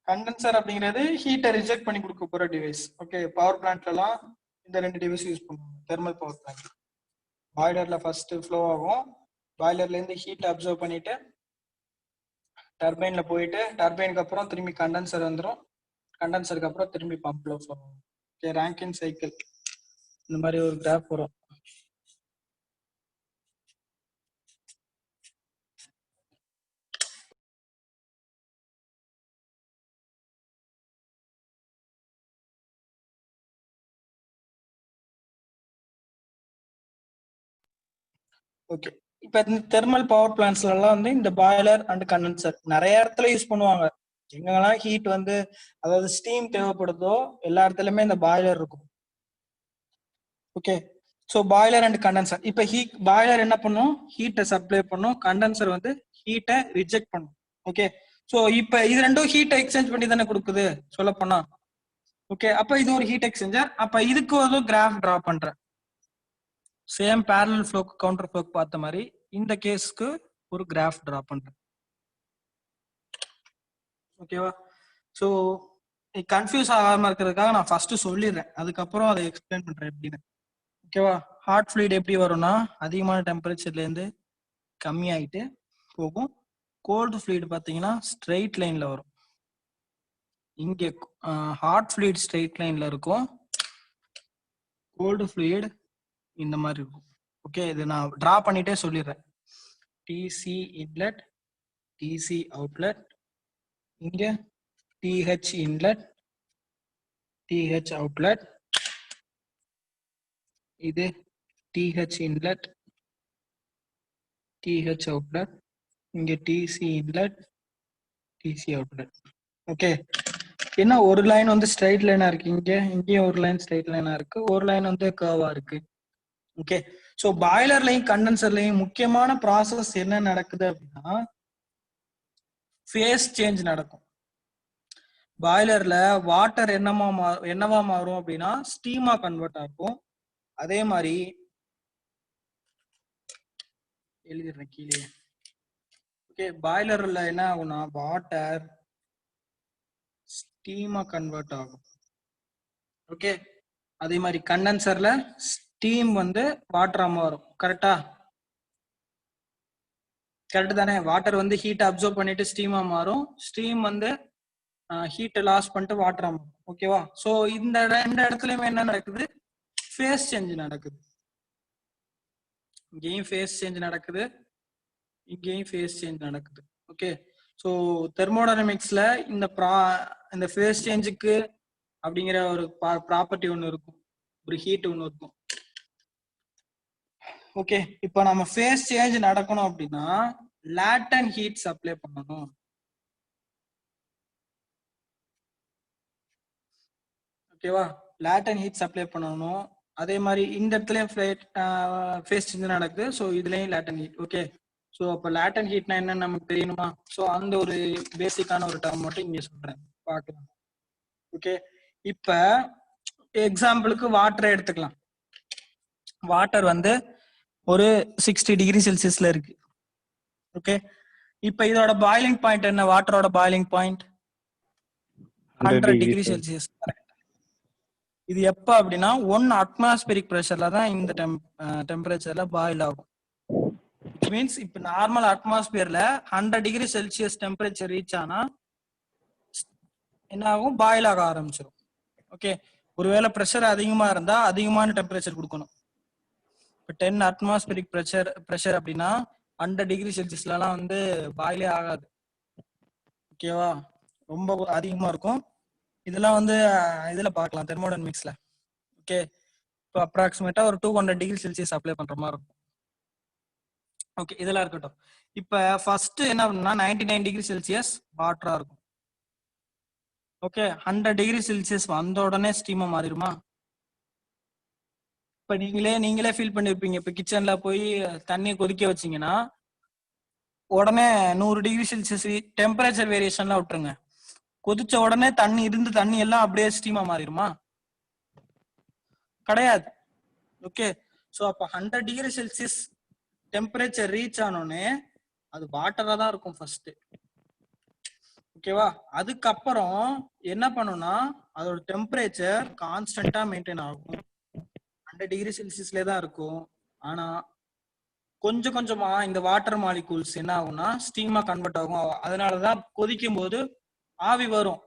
கண்டென்சர் அப்படிங்கிறது ஹீட்டை ரிஜெக்ட் பண்ணி கொடுக்க போற டிவைஸ். ஓகே, பவர் பிளான்ட்லாம் இந்த ரெண்டு டிவைஸ் யூஸ் பண்ணுவாங்க. தெர்மல் பவர் பிளான்ட் பாய்லர்ல ஃபர்ஸ்ட் ஃப்ளோ ஆகும், பாய்லர்ல இருந்து ஹீட் அப்சர்வ் பண்ணிட்டு டர்பைன்ல போயிட்டு டர்பைனுக்கு அப்புறம் திரும்பி கண்டென்சர் வந்துடும், கண்டென்சருக்கு அப்புறம் திரும்பி பம்ப்ல ஃப்ளோ ஆகும். ஓகே, ரேங்கின் சைக்கிள் இந்த மாதிரி ஒரு கிராஃப் வரும். ஓகே, இப்ப இந்த தெர்மல் பவர் பிளான்ட்ஸ்ல எல்லாம் வந்து இந்த பாய்லர் அண்ட் கண்டென்சர் நிறைய இடத்துல யூஸ் பண்ணுவாங்க. எங்கெல்லாம் ஹீட் வந்து அதாவது ஸ்டீம் தேவைப்படுதோ எல்லா இடத்துலயுமே இந்த பாய்லர் இருக்கும். Okay, so boiler and condenser. இப்ப பாய்லர் என்ன பண்ணும்? ஹீட்டை சப்ளை பண்ணும், கண்டென்சர் வந்து ஹீட்டை ரிஜெக்ட் பண்ணும். ஓகே, ஸோ இப்ப இது ரெண்டும் ஹீட்டை எக்ஸ்சேஞ்ச் பண்ணி தானே கொடுக்குது சொல்ல போனா. ஓகே, அப்ப இது ஒரு ஹீட் எக்ஸ்சேஞ்சர். அப்ப இதுக்கு ஒரு கிராஃப் டிரா பண்றேன், சேம் பேரலல் ஃப்ளோக்கு கவுண்டர் ஃப்ளோக்கு பார்த்த மாதிரி இந்த கேஸ்க்கு ஒரு கிராஃப் டிரா பண்றேன். ஓகேவா? ஸோ கன்ஃபியூஸ் ஆகாம இருக்கிறதுக்காக நான் ஃபர்ஸ்ட் சொல்லிடுறேன், அதுக்கப்புறம் அதை எக்ஸ்பிளைன் பண்றேன் எப்படின்னு. ஓகேவா? ஹாட் ஃப்ளூயிட் எப்படி வரும்னா அதிகமான டெம்பரேச்சர்ல இருந்து கம்மியாயிட்டு போகும். கோல்டு ஃப்ளூயிட் பார்த்தீங்கன்னா ஸ்ட்ரெயிட் லைன்ல வரும். இங்கே ஹாட் ஃப்ளூயிட் ஸ்ட்ரெயிட் லைன்ல இருக்கும், கோல்டு ஃப்ளூயிட் இந்த மாதிரி இருக்கும். ஓகே, இது நான் டிரா பண்ணிட்டே சொல்லிடுறேன். டிசி இன்லெட், டிசி அவுட்லெட், இங்க டிஹெச் இன்லெட், டிஹெச் அவுட்லெட், இது டிஹெச் இன்லெட், டிஹெச் அவுட்லெட், இங்க TC inlet, TC outlet. Okay, என்ன ஒரு லைன் வந்து ஸ்ட்ரைட் லைனா இருக்கு, இங்கேயும் ஒரு லைன் ஸ்ட்ரைட் லைனா இருக்கு, ஒரு லைன் வந்து கர்வா இருக்கு. ஓகே, ஸோ பாய்லர்லையும் கண்டென்சர்லையும் முக்கியமான ப்ராசஸ் என்ன நடக்குது அப்படின்னா ஃபேஸ் சேஞ்ச் நடக்கும். பாய்லர்ல வாட்டர் என்னவா மாறும் அப்படின்னா ஸ்டீமா கன்வெர்ட் ஆகும். அதே மாதிரி எழுதிடுறேன் கீழே. ஓகே, பாய்லர்ல என்ன ஆகும்னா வாட்டர் ஸ்டீமா கன்வெர்ட் ஆகும். ஓகே, அதே மாதிரி கண்டென்சர்ல ஸ்டீம் வந்து வாட்டரா மாறும். கரெக்டா? கரெக்ட் தானே? வாட்டர் வந்து ஹீட் அப்சர்வ் பண்ணிட்டு ஸ்டீமா மாறும், ஸ்டீம் வந்து ஹீட் லாஸ் பண்ணிட்டு வாட்டரா மாறும். ஓகேவா? ஸோ இந்த ரெண்டு இடத்துலயுமே என்ன நடக்குது? ஃபேஸ் சேஞ்ச் நடக்குது. இங்கேயும் ஃபேஸ் சேஞ்ச் நடக்குது, இங்கேயும் ஃபேஸ் சேஞ்ச் நடக்குது. ஓகே, ஸோ தெர்மோடைனமிக்ஸ்ல இந்த ஃபேஸ் சேஞ்சுக்கு அப்படிங்கிற ஒரு ப்ராப்பர்ட்டி ஒன்று இருக்கும், ஒரு ஹீட் ஒன்று இருக்கும். ஓகே, இப்போ நம்ம ஃபேஸ் சேஞ்ச் நடக்கணும் அப்படின்னா லேட்டன் ஹீட் சப்ளை பண்ணணும். ஓகேவா? லேட்டன் ஹீட் சப்ளை பண்ணணும். அதே மாதிரி இந்த இடத்துலயும் ஃபேஸ் சேஞ்ச் நடக்குது. ஸோ இதுலயும் லேட்டன் ஹீட். ஓகே, ஸோ அப்போ லேட்டன் ஹீட்னா என்னன்னு நமக்கு தெரியணுமா? ஸோ அந்த ஒரு பேசிக்கான ஒரு டேர்ம் மட்டும் இங்கே சொல்றேன், பார்க்கலாம். ஓகே, இப்ப எக்ஸாம்பிளுக்கு வாட்டரை எடுத்துக்கலாம். வாட்டர் வந்து ஒரு 60 டிகிரி செல்சியஸ்ல இருக்கு. ஓகே, இப்ப இதோட பாயிலிங் பாயிண்ட் என்ன? வாட்டரோட பாயிலிங் பாயிண்ட் 100 டிகிரி செல்சியஸ். இது எப்ப அப்படின்னா 1 அட்மாஸ்பியரிக் பிரஷர்ல தான் இந்த டெம்பரேச்சர்ல பாயில் ஆகும். இட் மீன்ஸ் இப்ப நார்மல் அட்மாஸ்பியர்ல 100 டிகிரி செல்சியஸ் டெம்பரேச்சர் ரீச் ஆனா என்ன ஆகும்? பாயில் ஆக ஆரம்பிச்சிடும். ஓகே, ஒருவேளை பிரஷர் அதிகமா இருந்தா அதிகமான டெம்பரேச்சர் கொடுக்கணும். இப்போ 10 அட்மாஸ்பியரிக் பிரஷர் அப்படின்னா 100 டிகிரி செல்சியஸ்லாம் வந்து பாயிலே ஆகாது. ஓகேவா, ரொம்ப அதிகமா இருக்கும். இதெல்லாம் வந்து இதுல பார்க்கலாம், தெர்மோடைனமிக்ஸ்ல. ஓகே, இப்போ அப்ராக்சிமேட்டா ஒரு 200 டிகிரி செல்சியஸ் அப்ளை பண்ற மாதிரி இருக்கும். ஓகே, இதெல்லாம் இருக்கட்டும். இப்ப ஃபர்ஸ்ட் என்ன பண்ணா 99 டிகிரி செல்சியஸ் வாட்டரா இருக்கும். ஓகே, 100 டிகிரி செல்சியஸ் வந்த உடனே ஸ்டீமா மாறிடுமா? இப்ப நீங்களே ஃபீல் பண்ணிருப்பீங்க. இப்ப கிச்சன்ல போய் தண்ணியை கொதிக்க வச்சீங்கன்னா உடனே 100 டிகிரி செல்சியஸ் டெம்பரேச்சர் வேரியேஷன்லாம் விட்டுருங்க, கொதிச்ச உடனே தண்ணி எல்லாம் அப்படியே ஸ்டீமா மாறிடுமா? கிடையாது. ஓகே, சோ அப்ப 100 டிகிரி செல்சியஸ் டெம்பரேச்சர் ரீச் ஆனோடனே அது வாட்டரா தான் இருக்கும் ஃபர்ஸ்ட். ஓகேவா, அதுக்கப்புறம் என்ன பண்ணும்னா அதோட டெம்பரேச்சர் கான்ஸ்டன்டா மெயின்டைன் ஆகும், 100 டிகிரி செல்சியஸ்ல தான் இருக்கும். ஆனா கொஞ்சம் கொஞ்சமா இந்த வாட்டர் மாலிகூல்ஸ் என்ன ஆகும்னா ஸ்டீமா கன்வெர்ட் ஆகும். அதனாலதான் கொதிக்கும் போது ஆவி வரும்.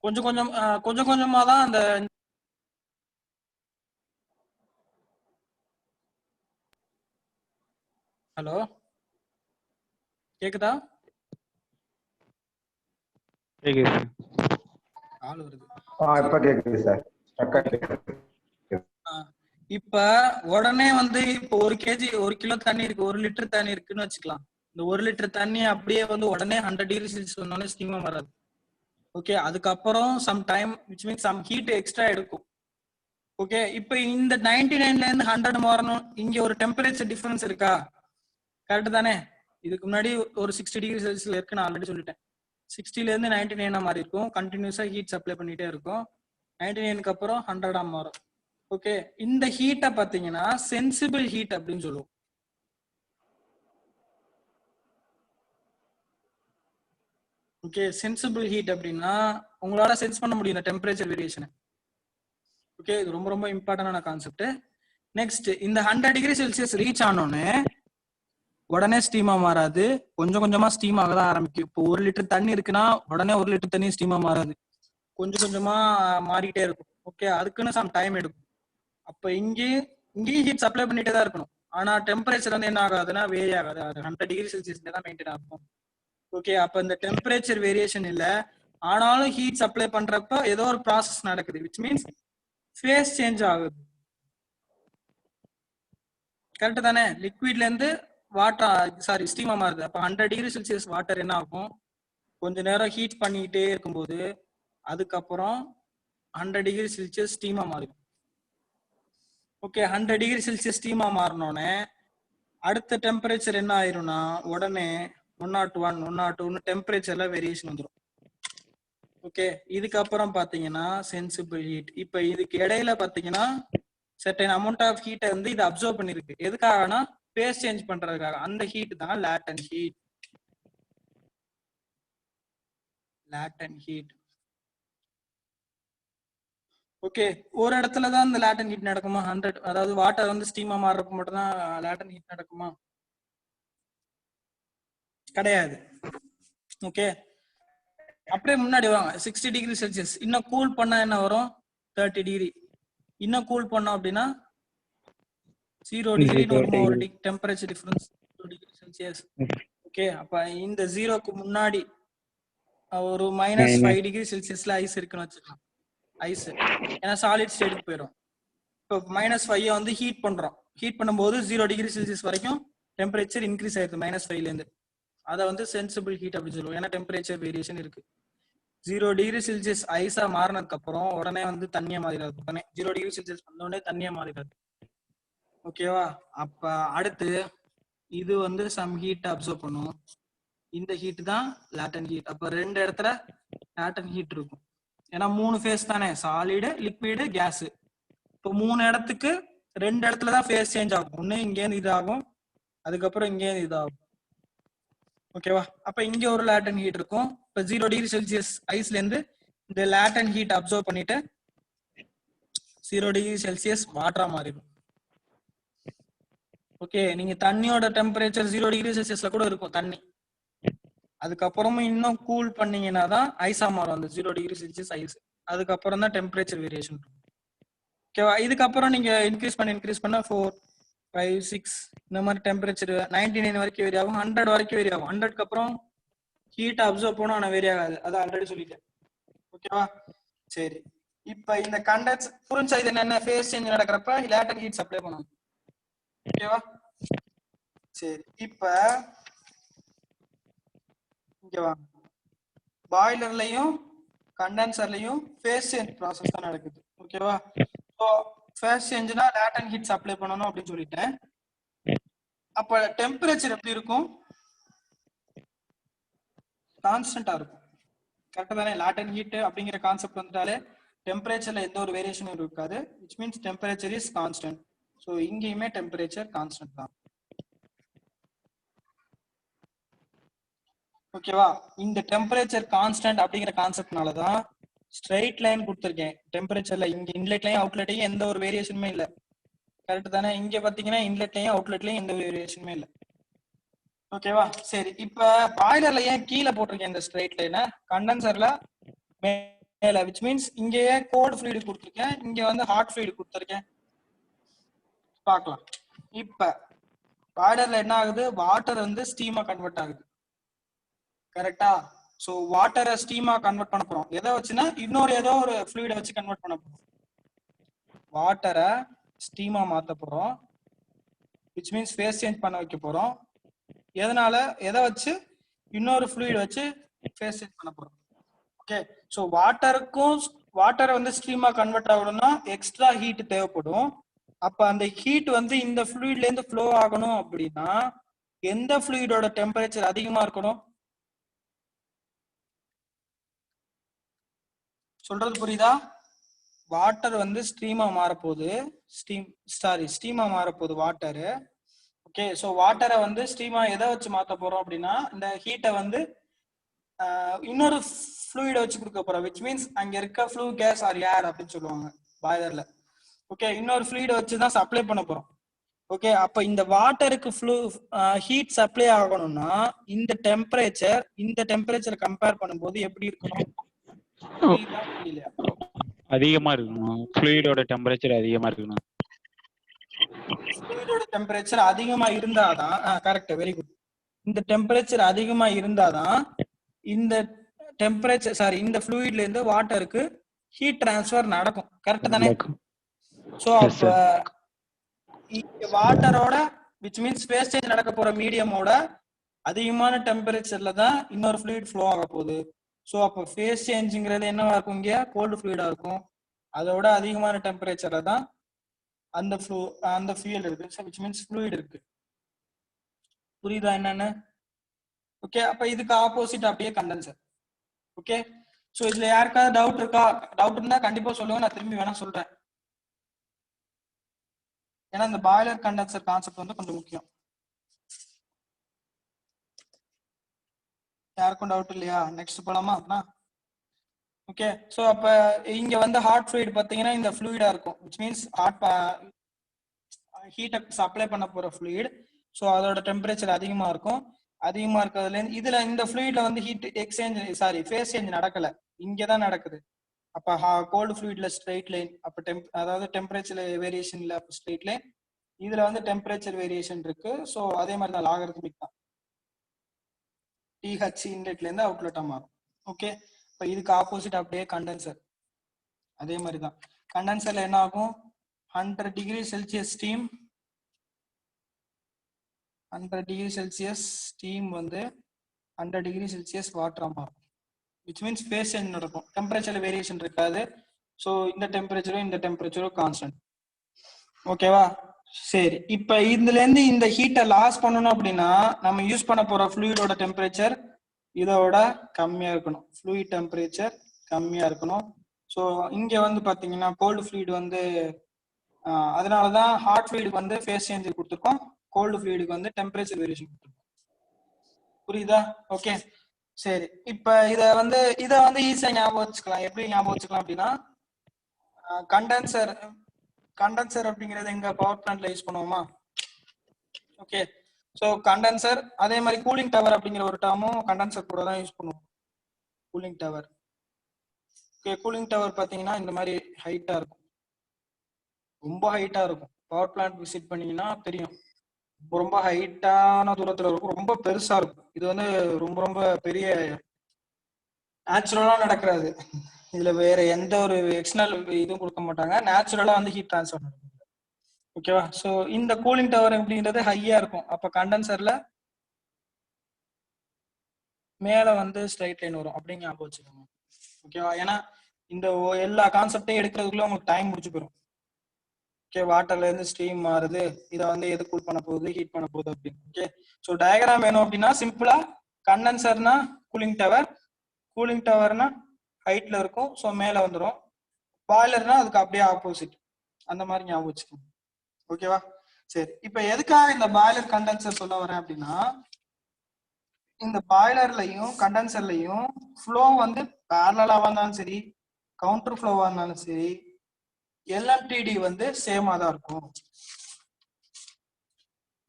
கொஞ்சம் கொஞ்சமா தான் அந்த ஹலோ கேக்குதா? ஆள் வருது. இப்ப கேக்குது சார். இப்ப உடனே வந்து இப்போ 1 கிலோ தண்ணி இருக்கு, 1 லிட்டர் தண்ணி இருக்குன்னு வச்சுக்கலாம். இந்த 1 லிட்டர் தண்ணி அப்படியே வந்து உடனே 100 டிகிரி செல்சியஸ் வந்தோடனே ஸ்டீமா வராது. ஓகே, அதுக்கப்புறம் some time which means some heat extra எடுக்கும். ஓகே, இப்ப இந்த 99ல இருந்து 100 மாறணும், இங்க ஒரு டெம்பரேச்சர் டிஃபரன்ஸ் இருக்கா? கரெக்ட் தானே? இதுக்கு முன்னாடி ஒரு 60 டிகிரி செல்சியஸ்ல இருக்கு, நான் ஆல்ரெடி சொல்லிட்டேன். 60ல இருந்து 99 மாறி இருக்கும், கண்டினியூஸா ஹீட் சப்ளை பண்ணிட்டே இருக்கும். 99க்கு அப்புறம் 100 மாறும். ஓகே, இந்த ஹீட்டை பாத்தீங்கன்னா சென்சிபிள் ஹீட் அப்படின்னு சொல்லுவோம். ஓகே, சென்சிபிள் ஹீட் அப்படின்னா உங்களால சென்ஸ் பண்ண முடியும் டெம்பரேச்சர் வேரியேஷன். ஓகே, இது ரொம்ப ரொம்ப இம்பார்ட்டன்டான கான்செப்ட். நெக்ஸ்ட், இந்த 100 டிகிரி செல்சியஸ் ரீச் ஆனோடனே உடனே ஸ்டீமா மாறாது, கொஞ்சம் கொஞ்சமா ஸ்டீம் ஆக தான் ஆரம்பிக்கும். இப்போ 1 லிட்டர் தண்ணி இருக்குன்னா உடனே 1 லிட்டர் தண்ணி ஸ்டீமா மாறாது, கொஞ்சம் கொஞ்சமா மாறிட்டே இருக்கும். ஓகே, அதுக்குன்னு சம் டைம் எடுக்கும். அப்ப இங்கேயும் ஹீட் சப்ளை பண்ணிட்டே தான் இருக்கணும். ஆனா டெம்பரேச்சர் வந்து என்ன ஆகாதுன்னா வேரி ஆகாது, அது 100 டிகிரி செல்சியஸ்ல தான் மெயின்டைன் ஆகும். ஓகே, அப்ப இந்த டெம்பரேச்சர் வேரியேஷன் இல்ல, ஆனாலும் ஹீட் சப்ளை பண்றப்ப ஏதோ ஒரு ப்ராசஸ் நடக்குது, விச் மீன்ஸ் ஃபேஸ் சேஞ்ச் ஆகுது. கரெக்ட் தானே? லிக்விட்ல இருந்து வாட்டர் ஸ்டீமா மாறுது. அப்ப 100 டிகிரி செல்சியஸ் வாட்டர் என்ன ஆகும்? கொஞ்ச நேரம் ஹீட் பண்ணிக்கிட்டே இருக்கும்போது அதுக்கப்புறம் 100 டிகிரி செல்சியஸ் ஸ்டீமா மாறும். ஓகே, 100 டிகிரி செல்சியஸ் ஸ்டீமா மாறினோடனே அடுத்த டெம்பரேச்சர் என்ன ஆயிரும்னா உடனே 101, 102 டெம்பரேச்சர்ல வேரியேஷன் வந்துடும். ஓகே, இதுக்கப்புறம் பாத்தீங்கன்னா சென்சிபிள் ஹீட். இப்ப இதுக்கு இடையில பாத்தீங்கன்னா சர்டன் அமௌண்ட் ஆஃப் ஹீட்டை வந்து இது அப்சர்வ் பண்ணிருக்கு. எதுக்காகனா ஃபேஸ் சேஞ்ச் பண்றதுக்காக. அந்த ஹீட் தான் லேட்டன் ஹீட். லேட்டன் ஹீட். ஓகே, ஒரு இடத்துல தான் இந்த லேட்டன் ஹீட் நடக்குமா? 100, அதாவது வாட்டர் வந்து ஸ்டீமா மாறுறப்ப மட்டும் தான் லேட்டன் ஹீட் நடக்குமா? கிடையாது. ஓகே, அப்படியே முன்னாடி வாங்க. 60 டிகிரி செல்சியஸ் இன்னும் கூல் பண்ணா என்ன வரும்? 30 டிகிரி. இன்னும் கூல் பண்ணோம் அப்படின்னா 0 டிகிரி ஒரு temperature difference 0 degree Celsius. Okay, அப்ப இந்த 0க்கு முன்னாடி ஒரு -5 டிகிரி செல்சியஸ்ல ஐஸ் இருக்குன்னு வச்சுக்கலாம். ஐஸ் ஏன்னா சாலிட் ஸ்டேட்டுக்கு போயிடும். இப்போ -5 வந்து ஹீட் பண்றோம். ஹீட் பண்ணும்போது 0 டிகிரி செல்சியஸ் வரைக்கும் டெம்பரேச்சர் இன்க்ரீஸ் ஆயிருக்கு -5ல இருந்து. அதை வந்து சென்சிபிள் ஹீட் அப்படின்னு சொல்லுவோம், ஏன்னா டெம்பரேச்சர் வேரியேஷன் இருக்கு. 0°C ஐஸா மாறினதுக்கு அப்புறம் உடனே வந்து தண்ணியா மாறிடாது. உடனே 0°C வந்த உடனே தண்ணியா மாறிடாது. ஓகேவா? அப்ப அடுத்து இது வந்து சம் ஹீட் அப்சர்வ் பண்ணும். இந்த ஹீட் தான் லேட்டன் ஹீட். அப்ப ரெண்டு இடத்துல லேட்டன் ஹீட் இருக்கும். ஏன்னா 3 ஃபேஸ் தானே, சாலிடு, லிக்விடு, கேஸ். இப்போ 3 இடத்துக்கு 2 இடத்துல தான் ஃபேஸ் சேஞ்ச் ஆகும். ஒண்ணு இங்கேருந்து இதாகும், அதுக்கப்புறம் இங்கேருந்து இதாகும். ஓகேவா? அப்ப இங்க ஒரு லேட்டன் ஹீட் இருக்கும். இப்ப 0°C ஐஸ்ல இருந்து இந்த லேட்டன் ஹீட் அப்சர்வ் பண்ணிட்டு 0°C வாட்டரா மாறிடும். ஓகே, நீங்க தண்ணியோட டெம்பரேச்சர் 0°C கூட இருக்கும் தண்ணி. அதுக்கப்புறமும் இன்னும் கூல் பண்ணீங்கன்னா தான் ஐஸா மாறும் அந்த 0°C ஐஸ். அதுக்கப்புறம் தான் டெம்பரேச்சர் வேரியேஷன் இருக்கும். ஓகேவா? இதுக்கப்புறம் நீங்க இன்க்ரீஸ் பண்ண 4, 5, 6 இந்த மாதிரி டெம்பரேச்சர் 99 வரைக்கும் வேரி ஆகும், 100 வரைக்கும் வேரி ஆகும். 100க்கு அப்புறம் ஹீட் அப்சர்வ் பண்ணும், ஆனா வேரி ஆகாது. அது ஆல்ரெடி சொல்லிட்டேன். ஓகேவா? சரி, இப்ப இந்த கண்டன்ஸ் புரிஞ்சா இது என்னென்ன ஃபேஸ் சேஞ்ச் நடக்கிறப்ப லேட்டன் ஹீட் சப்ளை பண்ணும். ஓகேவா? சரி, இப்ப இங்க வாங்க. பாய்லர்லயும் கண்டென்சர்லயும் ஃபேஸ் சேஞ்ச் ப்ராசஸ் தான் நடக்குது. ஓகேவா? ஸோ ஃபேஸ் சேஞ்ச்னா லேட்டன் ஹீட் சப்ளை பண்ணணும் அப்படின்னு சொல்லிட்டேன். அப்ப டெம்பரேச்சர் எப்படி இருக்கும்? கான்ஸ்டன்டா இருக்கும். கரெக்டா தானே? லேட்டன் ஹீட் அப்படிங்கிற கான்செப்ட் வந்துட்டாலே டெம்பரேச்சர்ல எந்த ஒரு வேரியேஷனும் இருக்காது. Which means temperature is constant. So இங்கேயுமே டெம்பரேச்சர் கான்ஸ்டன்ட் தான். ஓகேவா? இந்த டெம்பரேச்சர் கான்ஸ்டன்ட் அப்படிங்கிற கான்செப்ட்னால தான் ஸ்ட்ரெயிட் லைன் கொடுத்துருக்கேன். டெம்பரேச்சர்ல இங்க இன்லெட்லயும் அவுட்லெட்லயும் எந்த ஒரு வேரியேஷனுமே இல்லை. கரெக்ட் தானே? இங்க பாத்தீங்கன்னா இன்லெட்லயும் அவுட்லெட்லயும் எந்த வேரியேஷனுமே இல்லை. ஓகேவா? சரி, இப்ப பாய்லர்ல ஏன் கீழே போட்டிருக்கேன் இந்த ஸ்ட்ரெயிட் லைனை, கண்டென்சர்ல மேல, விச் மீன்ஸ் இங்கேயே கோல்ட் ஃப்ளூயிட் கொடுத்துருக்கேன், இங்க வந்து ஹாட் ஃப்ளூயிட் கொடுத்துருக்கேன். பார்க்கலாம். இப்ப பாய்லர்ல என்ன ஆகுது? வாட்டர் வந்து ஸ்டீமா கன்வெர்ட் ஆகுது. கரெக்டா? சோ வாட்டரை ஸ்டீமா கன்வெர்ட் பண்ண போறோம். எதை வச்சுன்னா இன்னொரு ஏதோ ஒரு ஃப்ளூயிட வச்சு கன்வெர்ட் பண்ண போறோம். வாட்டரை ஸ்டீமா மாத்த போறோம், விச் மீன்ஸ் ஃபேஸ் சேஞ்ச் பண்ண வைக்க போறோம். எதனால? எதை வச்சு? இன்னொரு ஃப்ளூயிட் வச்சு ஃபேஸ் சேஞ்ச் பண்ண போறோம். ஓகே, சோ வாட்டர் வந்து ஸ்டீமா கன்வெர்ட் ஆகணும்னா எக்ஸ்ட்ரா ஹீட் தேவைப்படும். அப்ப அந்த ஹீட் வந்து இந்த ஃப்ளூயிட்ல இருந்து ஃப்ளோ ஆகணும் அப்படின்னா எந்த ஃப்ளூயிடோட டெம்பரேச்சர் அதிகமா இருக்கணும்? சொல்றது புரியுதா? வாட்டர் வந்து ஸ்டீமா மாறப்போகுது, ஸ்டீமா மாறப்போகுது வாட்டரு. ஓகே, சோ வாட்டரை வந்து ஸ்டீமா எதை வச்சு மாத்த போறோம் அப்படின்னா இந்த ஹீட்டை வந்து இன்னொரு ஃப்ளூயிட வச்சு கொடுக்க போறோம். விச் மீன்ஸ் அங்க இருக்க ஃப்ளூ கேஸ் ஆர் ஏர் அப்படின்னு சொல்லுவாங்க பாய்லர்ல. ஓகே, இன்னொரு ஃப்ளூயிட வச்சு தான் சப்ளை பண்ண போறோம். ஓகே, அப்ப இந்த வாட்டருக்கு ஹீட் சப்ளை ஆகணும்னா இந்த டெம்பரேச்சர் கம்பேர் பண்ணும்போது எப்படி இருக்கணும்? புரியலையா? அதிகமா இருக்கணும். ஃப்ளூயிடோட டெம்பரேச்சர் அதிகமா இருக்கணும். ஃப்ளூயிடோட டெம்பரேச்சர் அதிகமா இருந்தாதான், கரெக்ட், வெரி குட். இந்த டெம்பரேச்சர் அதிகமா இருந்தாதான் இந்த இந்த ஃப்ளூயிட்ல இருந்து வாட்டருக்கு ஹீட் டிரான்ஸ்ஃபர் நடக்கும். கரெக்ட் தானே? சோ அப்ப வாட்டரோட விச் மீன்ஸ் ஃபேஸ் சேஞ்ச் நடக்க போற மீடியமோட அதிகமான டெம்பரேச்சர்ல தான் இன்னொரு ஃப்ளூயிட் ஃப்ளோ ஆக போகுது. ஸோ அப்போ ஃபேஸ் சேஞ்சுங்கிறது என்னவா இருக்கும்? இங்க கோல்டு ஃப்ளூயிடா இருக்கும். அதோட அதிகமான டெம்பரேச்சர்ல தான் அந்த ஃபியூயல் இருக்கு, விச் மீன்ஸ் ஃப்ளூயிட் இருக்கு. புரியுதா என்னன்னு? ஓகே, அப்ப இதுக்கு ஆப்போசிட் அப்படியே கண்டென்சர். ஓகே, சோ இதுல யாருக்காவது டவுட் இருக்கா? டவுட் இருந்தா கண்டிப்பா சொல்லுங்க, நான் திரும்பி வேணா சொல்றேன். ஏன்னா இந்த பாய்லர் கண்டென்சர் கான்செப்ட் வந்து கொஞ்சம் முக்கியம். யாருக்கும் டவுட் இல்லையா? நெக்ஸ்ட் போலாமா? ஓகே, சோ அப்ப இங்க வந்து ஹாட் ஃப்ளூயிட் பாத்தீங்கன்னா இந்த ஃப்ளூயிடா இருக்கும், விச் மீன்ஸ் ஹீட்டை சப்ளை பண்ண போற ஃப்ளூயிட். ஸோ அதோட டெம்பரேச்சர் அதிகமா இருக்கும். அதிகமா இருக்கிறதுல இதுல இந்த ஃப்ளூயிட்ல வந்து ஹீட் ஃபேஸ் சேஞ்ச் நடக்கல, இங்கதான் நடக்குது. அப்ப கோல்டு ஃப்ளூயிட்ல ஸ்ட்ரெயிட் லைன், அப்ப அதாவது டெம்பரேச்சர் வேரியேஷன் இல்ல, அப்ப ஸ்ட்ரெயிட் லைன். இதுல வந்து டெம்பரேச்சர் வேரியேஷன் இருக்கு. ஸோ அதே மாதிரி தான் லாகரித்மிக் தான். TH இன்லெட்ல இருந்து அவுட்லெட்டா மாறும். ஓகே, இப்ப இதுக்கு ஆப்போசிட் அப்படியே கண்டென்சர். அதே மாதிரி தான் கண்டென்சர்ல என்ன ஆகும்? 100°C ஸ்டீம், 100°C ஸ்டீம் வந்து 100°C வாட்டரா மாறும். விச் மீன்ஸ் ஃபேஸ் சேஞ்ச் நடக்கும், டெம்பரேச்சர்ல வேரியேஷன் இருக்காது. ஸோ இந்த டெம்பரேச்சரும் கான்ஸ்டன்ட். ஓகேவா? சரி, இப்ப இதுல இருந்து இந்த ஹீட்டை லாஸ் பண்ணணும் அப்படின்னா நம்ம யூஸ் பண்ண போற ஃப்ளூயிடோட டெம்பரேச்சர் இதோட கம்மியா இருக்கணும். ஃப்ளூயிட் டெம்பரேச்சர் கம்மியா இருக்கணும். ஸோ இங்க வந்து பாத்தீங்கன்னா கோல்டு ஃப்ளூயிட் வந்து அதனாலதான் ஹாட் ஃப்ளூயிடுக்கு வந்து ஃபேஸ் சேஞ்ச் கொடுத்துருக்கோம், கோல்டு ஃப்ளூயிடுக்கு வந்து டெம்பரேச்சர் வேரியேஷன் கொடுத்துருக்கோம். புரியுதா? ஓகே சரி, இப்ப இத வந்து ஈஸியா ஞாபகம் வச்சுக்கலாம். எப்படி ஞாபகம் வச்சுக்கலாம் அப்படின்னா, கண்டென்சர் அப்படிங்கறது எங்க பவர் பிளான்ட்ல யூஸ் பண்ணுவோமா? ஓகே, சோ கண்டென்சர், அதே மாதிரி கூலிங் டவர் அப்படிங்கிற ஒரு டேர்மும் கண்டென்சர் கூட தான் யூஸ் பண்ணுவோம். Cooling tower. Okay, cooling tower பாத்தீங்கன்னா இந்த மாதிரி ஹைட்டா இருக்கும், ரொம்ப ஹைட்டா இருக்கும். பவர் பிளான்ட் விசிட் பண்ணீங்கன்னா தெரியும், ரொம்ப ஹைட்டான தூரத்துல இருக்கும், ரொம்ப பெருசா இருக்கும். இது வந்து ரொம்ப ரொம்ப பெரிய நேச்சுரலா நடக்கிறது. இதுல வேற எந்த ஒரு எக்ஸ்டர்னல் இதுவும் கொடுக்க மாட்டாங்க, நேச்சுரலா வந்து ஹீட் டிரான்ஸ்ஃபர் நடக்கும். ஓகேவா? சோ இந்த கூலிங் டவர் அப்படின்றது ஹையா இருக்கும். அப்ப கண்டென்சர்ல மேல வந்து ஸ்ட்ரைட் லைன் வரும் அப்படிங்க ஞாபகம் வச்சுக்கோங்க. ஓகேவா? ஏன்னா இந்த எல்லா கான்செப்டையும் எடுக்கிறதுக்குள்ள உங்களுக்கு டைம் முடிச்சு போயிடும். ஓகே, வாட்டர்ல இருந்து ஸ்டீம் மாறுது, இதை வந்து எது கூல் பண்ண போகுது, ஹீட் பண்ண போகுது அப்படின்னு. ஓகே, ஸோ டயக்ராம் வேணும் அப்படின்னா சிம்பிளா கண்டென்சர்னா கூலிங் டவர்னா ஹைட்ல இருக்கும், ஸோ மேல வந்துடும். பாய்லர்னா அதுக்கு அப்படியே ஆப்போசிட், அந்த மாதிரி ஞாபகம் வச்சுக்கோங்க. ஓகேவா? சரி, இப்ப எதுக்காக இந்த பாய்லர் கண்டென்சர் சொல்ல வரேன் அப்படின்னா, இந்த பாய்லர்லயும் கண்டென்சர்லயும் ஃப்ளோ வந்து பேரலாவா இருந்தாலும் சரி, கவுண்டர் ஃப்ளோவா இருந்தாலும் சரி, எல்எம்டிடி வந்து சேமா தான் இருக்கும்.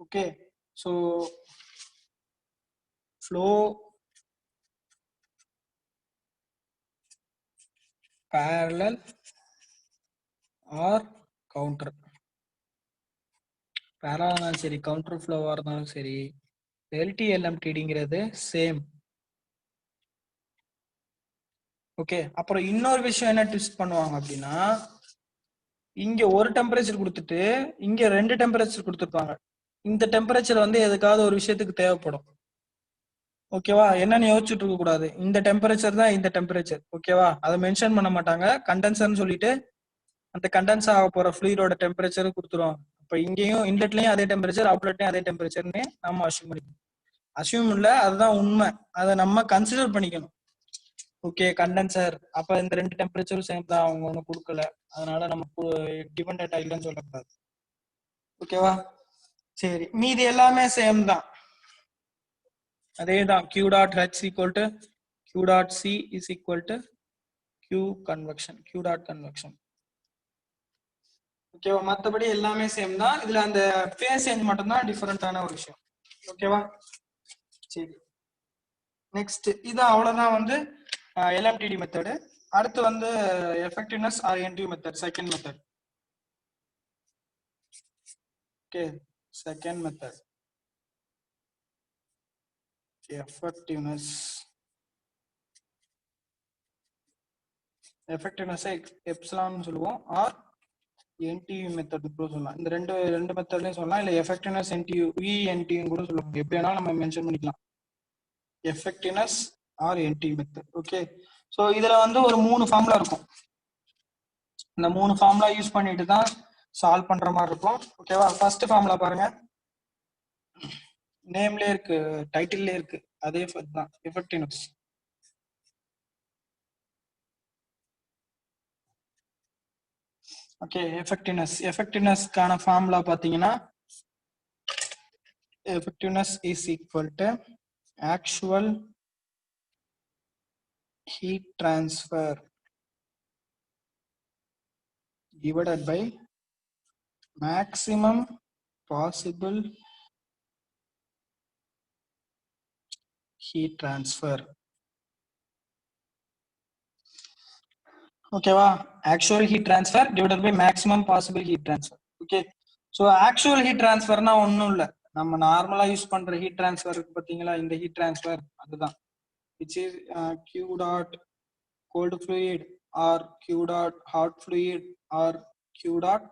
Okay, so flow parallel or counter, பேரலா இருந்தாலும் சரி, கவுண்டர் ஃப்ளோவா இருந்தாலும் சரி, எல்டிஎல்எம்டிடிங்கிறது சேம். ஓகே, அப்புறம் இன்னொரு விஷயம் என்ன ட்விஸ்ட் பண்ணுவாங்க அப்படின்னா, இங்க ஒரு டெம்பரேச்சர் கொடுத்துட்டு இங்க 2 டெம்பரேச்சர் கொடுத்துருப்பாங்க. இந்த டெம்பரேச்சர் வந்து எதுக்காவது ஒரு விஷயத்துக்கு தேவைப்படும். ஓகேவா? என்னன்னு யோசிச்சுட்டு இருக்க கூடாது, இந்த டெம்பரேச்சர் தான் இந்த டெம்பரேச்சர். ஓகேவா? அதை மென்ஷன் பண்ண மாட்டாங்க, கண்டென்சர்னு சொல்லிட்டு அந்த கண்டென்ஸ் ஆக போற ஃப்ளூயிடோட டெம்பரேச்சர் கொடுத்துருவாங்க. இப்ப இங்கேயும் இன்லெட்லயும் அதே டெம்பரேச்சர், அவுட்லெட்லயும் அதே டெம்பரேச்சர்னு நம்ம அசியூம் பண்ணிக்கணும். அசியூம் இல்ல, அதுதான் உண்மை, அதை நம்ம கன்சிடர் பண்ணிக்கணும். ஓகே, கண்டென்சர் அப்ப இந்த 2 டெம்பரேச்சரும் சேம் தான், அவங்க ஒன்றும் கொடுக்கல, அதனால நம்ம கிவன் டேட்டா இல்லைன்னு சொல்லக்கூடாது. ஓகேவா? சரி, மீதி எல்லாமே சேம் தான், அதே தான். Q dot H equal to Q dot C is equal to Q convection, Q dot convection. ஓகேவா? மற்றபடி எல்லாமே சேம் தான், இதுல அந்த ஃபேஸ் சேஞ்ச் மட்டும் தான் டிஃபரெண்டான ஒரு விஷயம். ஓகேவா? சரி, நெக்ஸ்ட் இது அவ்வளவுதான் வந்து எல்எம்டிடி மெத்தடு. அடுத்து வந்து effectiveness or NTU method, second method. Okay, second method effectiveness epsilon சொல்லுவோம், ஆர் என்டியூ மெத்தட் கூட சொல்லலாம். இந்த ரெண்டு மெத்தட்லயும் சொல்லலாம், இல்ல எஃபெக்டிவ்னஸ் என்டியூ என்டியூ கூட சொல்லலாம். எப்படி வேணாலும் நம்ம மென்ஷன் பண்ணிக்கலாம், effectiveness or NTU method. Okay, so இதுல வந்து ஒரு 3 ஃபார்முலா இருக்கும். இந்த 3 ஃபார்முலா யூஸ் பண்ணிட்டு தான் சால்வ் பண்ற மாதிரி இருக்கும். ஓகேவா? ஃபர்ஸ்ட் ஃபார்முலா பாருங்க, நேம்லயே இருக்கு, டைட்டில்லே இருக்கு, அதே தான் எஃபெக்டிவ்னஸ். ஓகே, எஃபெக்டிவ்னஸ்க்கான ஃபார்முலா பாத்தீங்கன்னா, effectiveness is equal to actual heat transfer divided by maximum possible heat transfer. ஓகேவா? Actual heat transfer divided by maximum possible heat transfer. Okay, so actual heat டிரான்ஸ்ஃபர்னா ஒன்றும் இல்லை, நம்ம நார்மலா யூஸ் பண்ற ஹீட் டிரான்ஸ்ஃபர் இருக்கு பார்த்தீங்களா, இந்த ஹீட் டிரான்ஸ்ஃபர் அதுதான், which is Q dot cold fluid or Q dot hot fluid or Q dot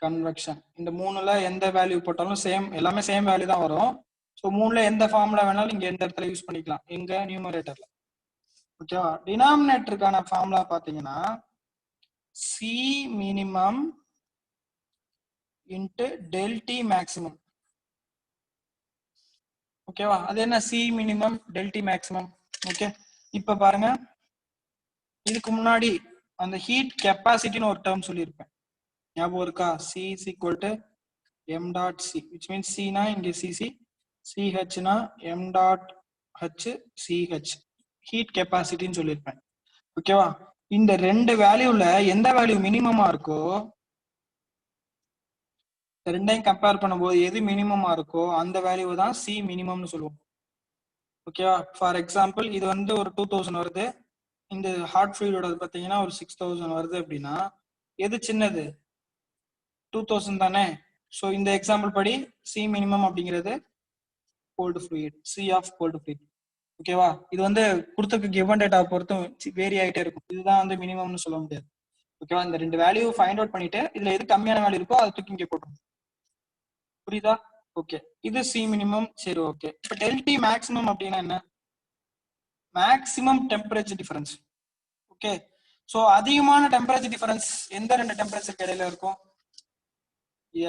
convection. இந்த மூணுல எந்த வேல்யூ போட்டாலும் சேம், எல்லாமே சேம் வேல்யூ தான் வரும். ஸோ மூணுல எந்த ஃபார்முலா வேணாலும் இங்க எந்த இடத்துல யூஸ் பண்ணிக்கலாம், எங்க நியூமரேட்டர்ல. ஓகேவா? டினாமினேட்டருக்கான ஃபார்முலா பாத்தீங்கன்னா C minimum into del T maximum. ஓகேவா? அது என்ன C minimum del T maximum? Okay, இப்ப பாருங்க, இதுக்கு முன்னாடி அந்த ஹீட் கெப்பாசிட்டின்னு ஒரு டேர்ம் சொல்லியிருப்பேன், ஞாபகம் இருக்கா? C is equal to m dot C, which means C னா இங்க CC, CH னா m dot H CH, heat கெப்பாசிட்டின்னு சொல்லியிருப்பேன். ஓகேவா? இந்த ரெண்டு வேல்யூல எந்த வேல்யூ மினிமமா இருக்கோ, ரெண்டையும் கம்பேர் பண்ணும்போது எது மினிமமா இருக்கோ அந்த வேல்யூ தான் சி மினிமம்னு சொல்லுவோம். ஓகேவா? ஃபார் எக்ஸாம்பிள் இது வந்து ஒரு 2000 வருது, இந்த ஹாட் ஃப்ளூயிடோட பார்த்தீங்கன்னா ஒரு 6000 வருது அப்படின்னா எது சின்னது? 2000 தானே. ஸோ இந்த எக்ஸாம்பிள் படி சி மினிமம் அப்படிங்கிறது cold fluid, C of cold fluid. ஓகேவா? இது வந்து கொடுத்துருக்க கிவன் டேட்டா பொறுத்தும் வேரி ஆகிட்டே இருக்கும், இதுதான் வந்து மினிமம்னு சொல்ல முடியாது. ஓகேவா? இந்த ரெண்டு வேல்யூ ஃபைண்ட் அவுட் பண்ணிட்டு இதுல எது கம்மியான வேல்யூ இருக்கோ அதை தூக்கி இங்கே போட்டுரும். புரியுதா? ஓகே, இது சி மினிமம். சரி, ஓகே. இப்போ டெல்டி மேக்ஸிமம் அப்படின்னா என்ன? Maximum temperature difference. Okay, so அதிகமான டெம்பரேச்சர் டிஃபரன்ஸ் எந்த ரெண்டு டெம்பரேச்சருக்கு இடையில இருக்கும்?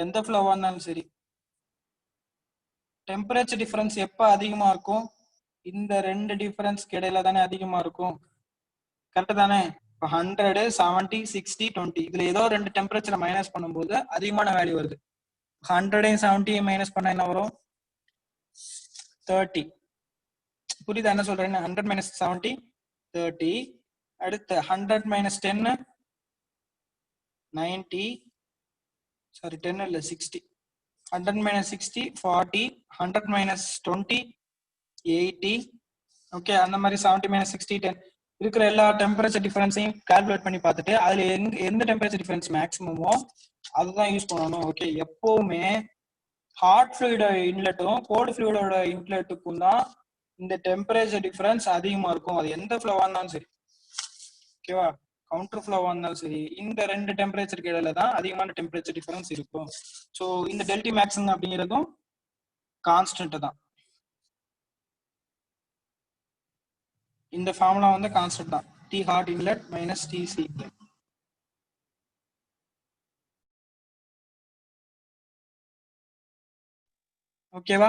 எந்த ஃப்ளோவா இருந்தாலும் சரி, டெம்பரேச்சர் டிஃபரன்ஸ் எப்ப அதிகமா இருக்கும்? இந்த ரெண்டு டிஃபரன்ஸ்க்கு இடையில தானே அதிகமா இருக்கும். கரெக்ட் தானே? இப்போ 100, 70, 60, 20 இதுல ஏதோ ரெண்டு டெம்பரேச்சரை மைனஸ் பண்ணும்போது அதிகமான வேல்யூ வருது. 100 70 மைனஸ் பண்ணா என்ன வரும்? 30. புரியுதா என்ன சொல்றேன்னு? 100 minus 70 30. அடுத்து 100 minus 10 90. சாரி 10 இல்ல 60. 100 minus 60 40. 100 minus 20 80. ஓகே, அந்த மாதிரி 70 minus 60 10 இருக்கிற எல்லா டெம்பரேச்சர் டிஃபரன்ஸையும் கால்குலேட் பண்ணி பார்த்துட்டு அதுல எந்த டெம்பரேச்சர் டிஃபரன்ஸ் மேக்ஸிமமோ அதுதான் யூஸ் பண்ணணும். ஓகே, எப்பவுமே ஹாட் ஃப்ளூயிட இன்லெட்டும் கோல்டு ஃப்ளூயிடோட இன்லெட்டுக்கும் தான் இந்த டெம்பரேச்சர் டிஃபரன்ஸ் அதிகமா இருக்கும். அது எந்த ஃப்ளோவா இருந்தாலும் சரி, ஓகேவா? கவுண்டர் ஃப்ளோவா இருந்தாலும் சரி, இந்த ரெண்டு டெம்பரேச்சருக்கு இடையில தான் அதிகமான டெம்பரேச்சர் டிஃபரன்ஸ் இருக்கும். ஸோ இந்த டெல்டி மேக்ஸிமம் அப்படிங்கிறதும் கான்ஸ்டன்ட் தான். இந்த ஃபார்முலா வந்து கான்ஸ்டன்ட் தான், T hot inlet minus T C inlet. ஓகேவா?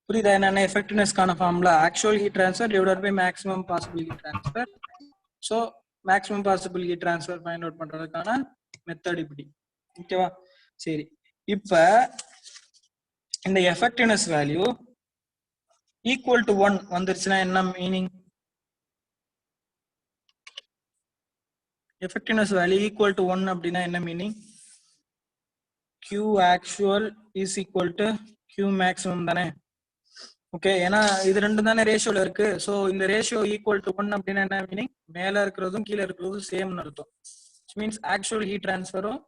புரியுதா என்னென்ன எஃபெக்டிவ்னஸ்க்கான ஃபார்முலா? Actual heat transfer divided by maximum possible heat transfer. So maximum possible heat transfer find out பண்றதுக்கான மெத்தட் இப்படி. ஓகேவா? சரி, இப்ப இந்த எஃபெக்டிவ்னஸ் வேல்யூ ஈக்குவல் டு 1 வந்துருச்சுன்னா என்ன meaning? Effectiveness value equal to 1 அப்படின்னா என்ன meaning? Q actual is equal to Q maximum தானே. ஓகே, ஏன்னா இது ரெண்டு தானே ரேஷியோல இருக்கு. ஸோ இந்த ரேஷியோ ஈக்குவல் டு 1 அப்படின்னா என்ன மீனிங்? மேல இருக்கிறதும் கீழே இருக்கிறதும் சேம்னு அர்த்தம். மீன்ஸ் ஆக்சுவல் ஹீட் டிரான்ஸ்ஃபரும்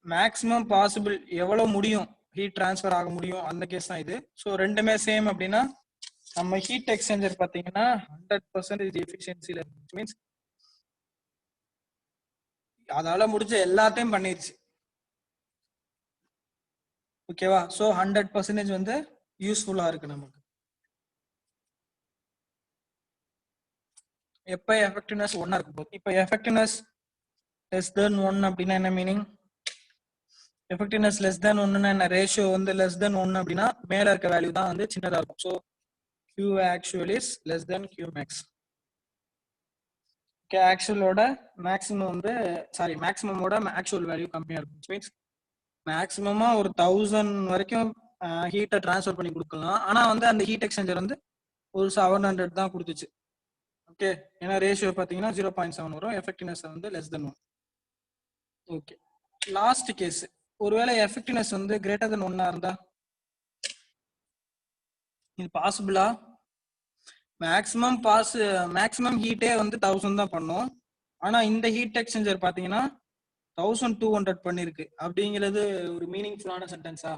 மேக்ஸிமம் பாசிபிள் எவ்வளவு முடியும் ஹீட் டிரான்ஸ்ஃபர் ஆக முடியும் அந்த கேஸ் தான் இது. ஸோ ரெண்டுமே சேம் அப்படின்னா நம்ம ஹீட் எக்ஸ்சேஞ்சர் பார்த்தீங்கன்னா 100% எஃபிஷியன்சில இருக்கு. மீன்ஸ் அதால முடிஞ்ச எல்லாத்தையும் பண்ணிருச்சு. ஓகேவா? ஸோ 100% வந்து யூஸ்ஃபுல்லா இருக்கு நமக்கு. எப்ப எஃபெக்டிவ்னஸ் 1 இருக்கும் போது. இப்போ எஃபெக்டிவ்னஸ் லெஸ் தென் 1 அப்படின்னா என்ன மீனிங்? எஃபெக்டிவ்னஸ் லெஸ் தென் 1ன்னா என்ன? ரேஷியோ வந்து லெஸ் தென் 1 அப்படின்னா மேல இருக்க வேல்யூ தான் வந்து சின்னதா இருக்கும். So Q actual is less than Q max. Okay, ஆக்சுவலோட மேக்ஸிமம் வந்து சாரி மேக்ஸிமமோட ஆக்சுவல் வேல்யூ கம்மியா இருக்கும். மீன்ஸ் மேக்ஸிமமா ஒரு 1000 வரைக்கும் ஹீட்டை டிரான்ஸ்ஃபர் பண்ணி கொடுக்கலாம். ஆனா வந்து அந்த ஹீட் எக்ஸ்சேஞ்சர் வந்து ஒரு 700 தான் கொடுத்துச்சு. ஓகே, ஏன்னா ரேஷியோ பார்த்தீங்கன்னா 0.7 வரும். எஃபெக்டிவ்னஸ் வந்து less than 1. Okay, last case, ஒருவேளை எஃபெக்டிவ்னஸ் வந்து கிரேட்டர் தென் 1 இருந்தா இது பாசிபிளா? மேக்ஸிமம் ஹீட்டே வந்து 1000 தான் பண்ணும். ஆனா இந்த ஹீட் எக்ஸ்சேஞ்சர் பாத்தீங்கன்னா 1200 பண்ணிருக்கு. அப்படிங்கிறது ஒரு மீனிங்ஃபுல்லான சென்டென்ஸா?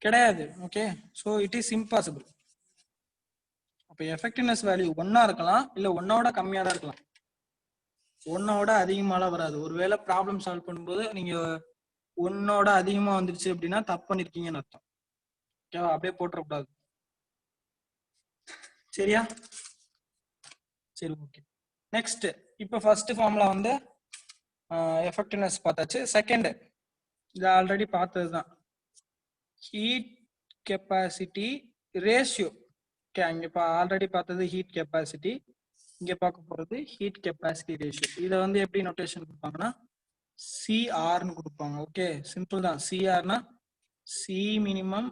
கிடையாது. Okay, so it is impossible. அப்போ எஃபெக்டிவ்னஸ் வேல்யூ 1 இருக்கலாம், இல்ல 1ஓட கம்மியா தான் இருக்கலாம், 1ஓட அதிகமாலாம் வராது. ஒருவேளை ப்ராப்ளம் சால்வ் பண்ணும்போது நீங்க 1ஓட அதிகமா வந்துருச்சு அப்படின்னா தப்பு பண்ணிருக்கீங்கன்னு அர்த்தம். ஓகேவா? அப்படியே போட்டுறக்கூடாது. சரியா? சரி, ஓகே. நெக்ஸ்ட் இப்போ ஃபர்ஸ்ட் ஃபார்முலா வந்து எஃபெக்டிவ்னஸ் பார்த்தாச்சு. செகண்ட் இது ஆல்ரெடி பார்த்ததுதான், ஹீட் கெப்பாசிட்டி ரேஷியோ. ஓகே, அங்க ஆல்ரெடி பார்த்தது ஹீட் கெப்பாசிட்டி, இங்க பார்க்க போறது ஹீட் கெப்பாசிட்டி ரேஷியோ. இதை வந்து எப்படி நோட்டேஷன் கொடுப்பாங்கன்னா சிஆர்னு கொடுப்பாங்க. ஓகே, சிம்பிள் தான். சிஆர்னா C minimum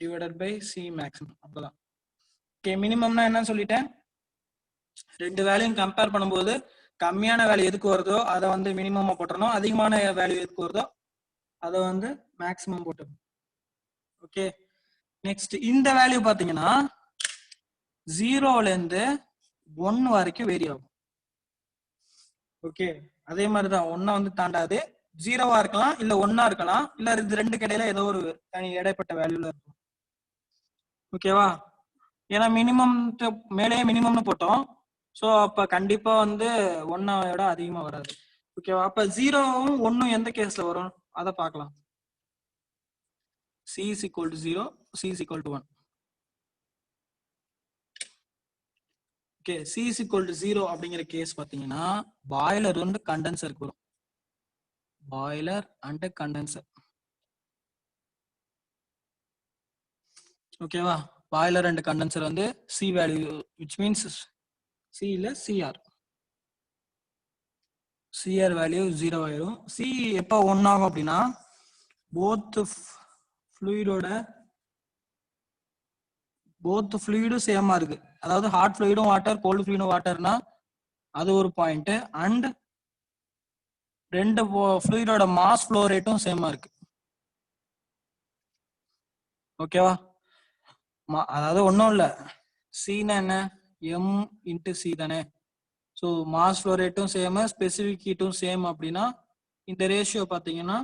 divided by C maximum, அவ்வளவுதான். ஓகே, மினிமம்னா என்ன சொல்லிட்டேன், ரெண்டு வேல்யூயும் கம்பேர் பண்ணும்போது கம்மியான வேல்யூ எதுக்கு வருதோ அதை வந்து மினிமமா போட்டுறணும், அதிகமான வேல்யூ எதுக்கு வருதோ அதை வந்து மேக்ஸிமம் போட்டுறணும். ஓகே, நெக்ஸ்ட் இந்த வேல்யூ பாத்தீங்கன்னா 0ல இருந்து 1 வரைக்கும் வேரி ஆகும். ஓகே, அதே மாதிரிதான் 1 வந்து தாண்டாது, 0வா இருக்கலாம், இல்ல 1ஆ இருக்கலாம், இல்ல இது ரெண்டுக்கு இடையில ஏதோ ஒரு தனி இடைப்பட்ட வேல்யூல இருக்கும். ஓகேவா? ஏன்னா மினிமம் மேலேயே மினிமம்னு போட்டோம், ஸோ அப்ப கண்டிப்பா வந்து 1 விட அதிகமா வராது. ஓகேவா? அப்ப 0வும் 1ம் எந்த கேஸ்ல வரும் அதை பார்க்கலாம். C is equal to 0, C is equal to 1. Okay, C is equal to 0 அப்படிங்கிற கேஸ் பாத்தீங்கன்னா பாய்லர் வந்து கண்டென்சருக்கு வரும். Boiler and condenser. ஓகேவா? பாய்லர் அண்ட் கண்டென்சர் வந்து C value, which means C இல்ல CR. CR வேல்யூ 0 ஆயிரும். C எப்போ 1 ஆகும் அப்படின்னா போத் ஃப்ளூயிடும் சேமா இருக்கு. அதாவது ஹாட் ஃப்ளூயிடும் வாட்டர், கோல்டு ஃப்ளூயிடும் வாட்டர்னா அது ஒரு பாயிண்ட், அண்ட் ரெண்டு ஃப்ளூயிடோட மாஸ் ஃப்ளோ ரேட்டும் சேமா இருக்கு. ஓகேவா? அதாவது ஒன்றும் இல்லை, சின்னா என்ன, எம் இன்ட்டு சி தானே. ஸோ மாஸ் ஃப்ளோ ரேட்டும் சேம், ஸ்பெசிஃபிக் ஹீட்டும் சேம் அப்படின்னா இந்த ரேஷியோ பார்த்தீங்கன்னா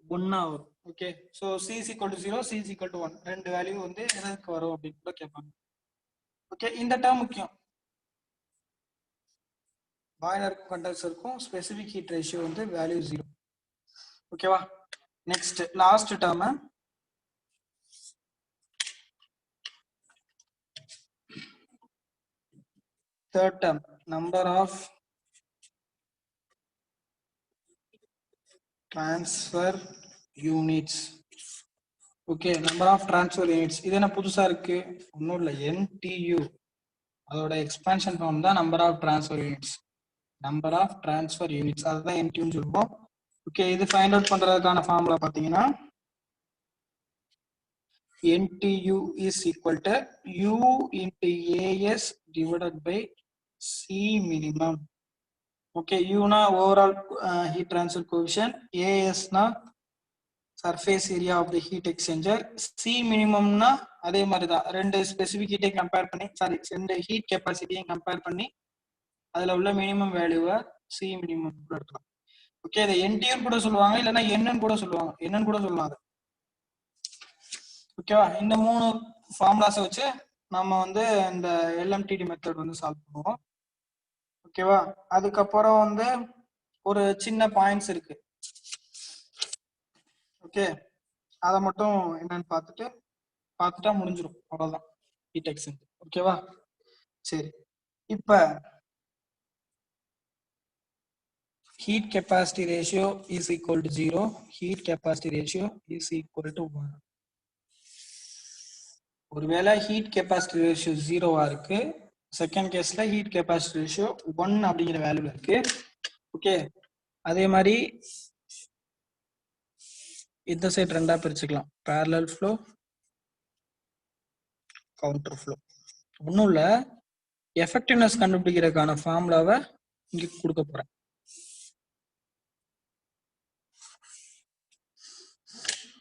1 வரும். Okay, so C is equal to 0, C is equal to 1 ரெண்டு வேல்யூ வந்து எதற்கு வரும் அப்படின்னு கூட கேட்பாங்க. ஓகே, இந்த டேர்ம் முக்கியம். பாய்லருக்கும் கண்டென்சருக்கும் ஸ்பெசிஃபிக் ஹீட் ரேஷியோ வந்து வேல்யூ 0. ஓகேவா? Next last term, third term, number of transfer units. Okay, number of transfer units. இது என்ன புதுசா இருக்கு? ஒன்றும் இல்லை, NTU அதோட எக்ஸ்பான்ஷன் ஃபார்ம் தான் number of transfer units. Number of transfer units அதுதான் NTUன்னு சொல்லுவோம். ஓகே, இது ஃபைண்ட் அவுட் பண்றதுக்கான ஃபார்முலா பார்த்தீங்கன்னா NTU is equal to U into AS divided by C minimum. Okay, யூனா ஓவரால் ஹீட் ட்ரான்ஸ்ஃபர் கோஎஃபிஷியன்ட், ஏஎஸ்னா surface area of the heat exchanger, C மினிமம்னா அதே மாதிரி தான், ரெண்டு ஸ்பெசிஃபிக் ஹீட்டையும் கம்பேர் பண்ணி, ரெண்டு ஹீட் கெப்பாசிட்டியும் கம்பேர் பண்ணி அதுல உள்ள மினிமம் வேல்யூவை சி மினிமம் கூட எடுக்கலாம். ஓகே, இதை என்டியூன்னு கூட சொல்லுவாங்க, இல்லைன்னா என்னன்னு கூட சொல்லுவாங்க, என்னன்னு கூட சொல்லலாம். ஓகேவா? இந்த மூணு ஃபார்முலாஸை வச்சு நம்ம வந்து இந்த LMTD மெத்தட் வந்து சால்வ் பண்ணுவோம். ஓகேவா? அதுக்கப்புறம் வந்து ஒரு சின்ன பாயிண்ட்ஸ் இருக்கு. ஓகே, அதை மட்டும் என்னன்னு பார்த்துட்டா முடிஞ்சிடும், அவ்வளவுதான் ஹீட் எக்ஸ்சேஞ்சர். ஓகேவா? சரி, இப்ப heat capacity ratio is equal to 0, heat capacity ratio is equal to 1. ஒருவேளை heat capacity ratio 0வா இருக்கு, செகண்ட் கேஸ்ல heat capacity ratio 1 அப்படிங்கிற வேல்யூல இருக்கு. ஓகே, அதே மாதிரி இந்த சைடு ரெண்டா பிரிச்சுக்கலாம், parallel flow, counter flow. ஒன்றும் இல்லை, எஃபெக்டிவ்னஸ் கண்டுபிடிக்கிறதுக்கான ஃபார்முலாவை இங்க கொடுக்க போறேன்.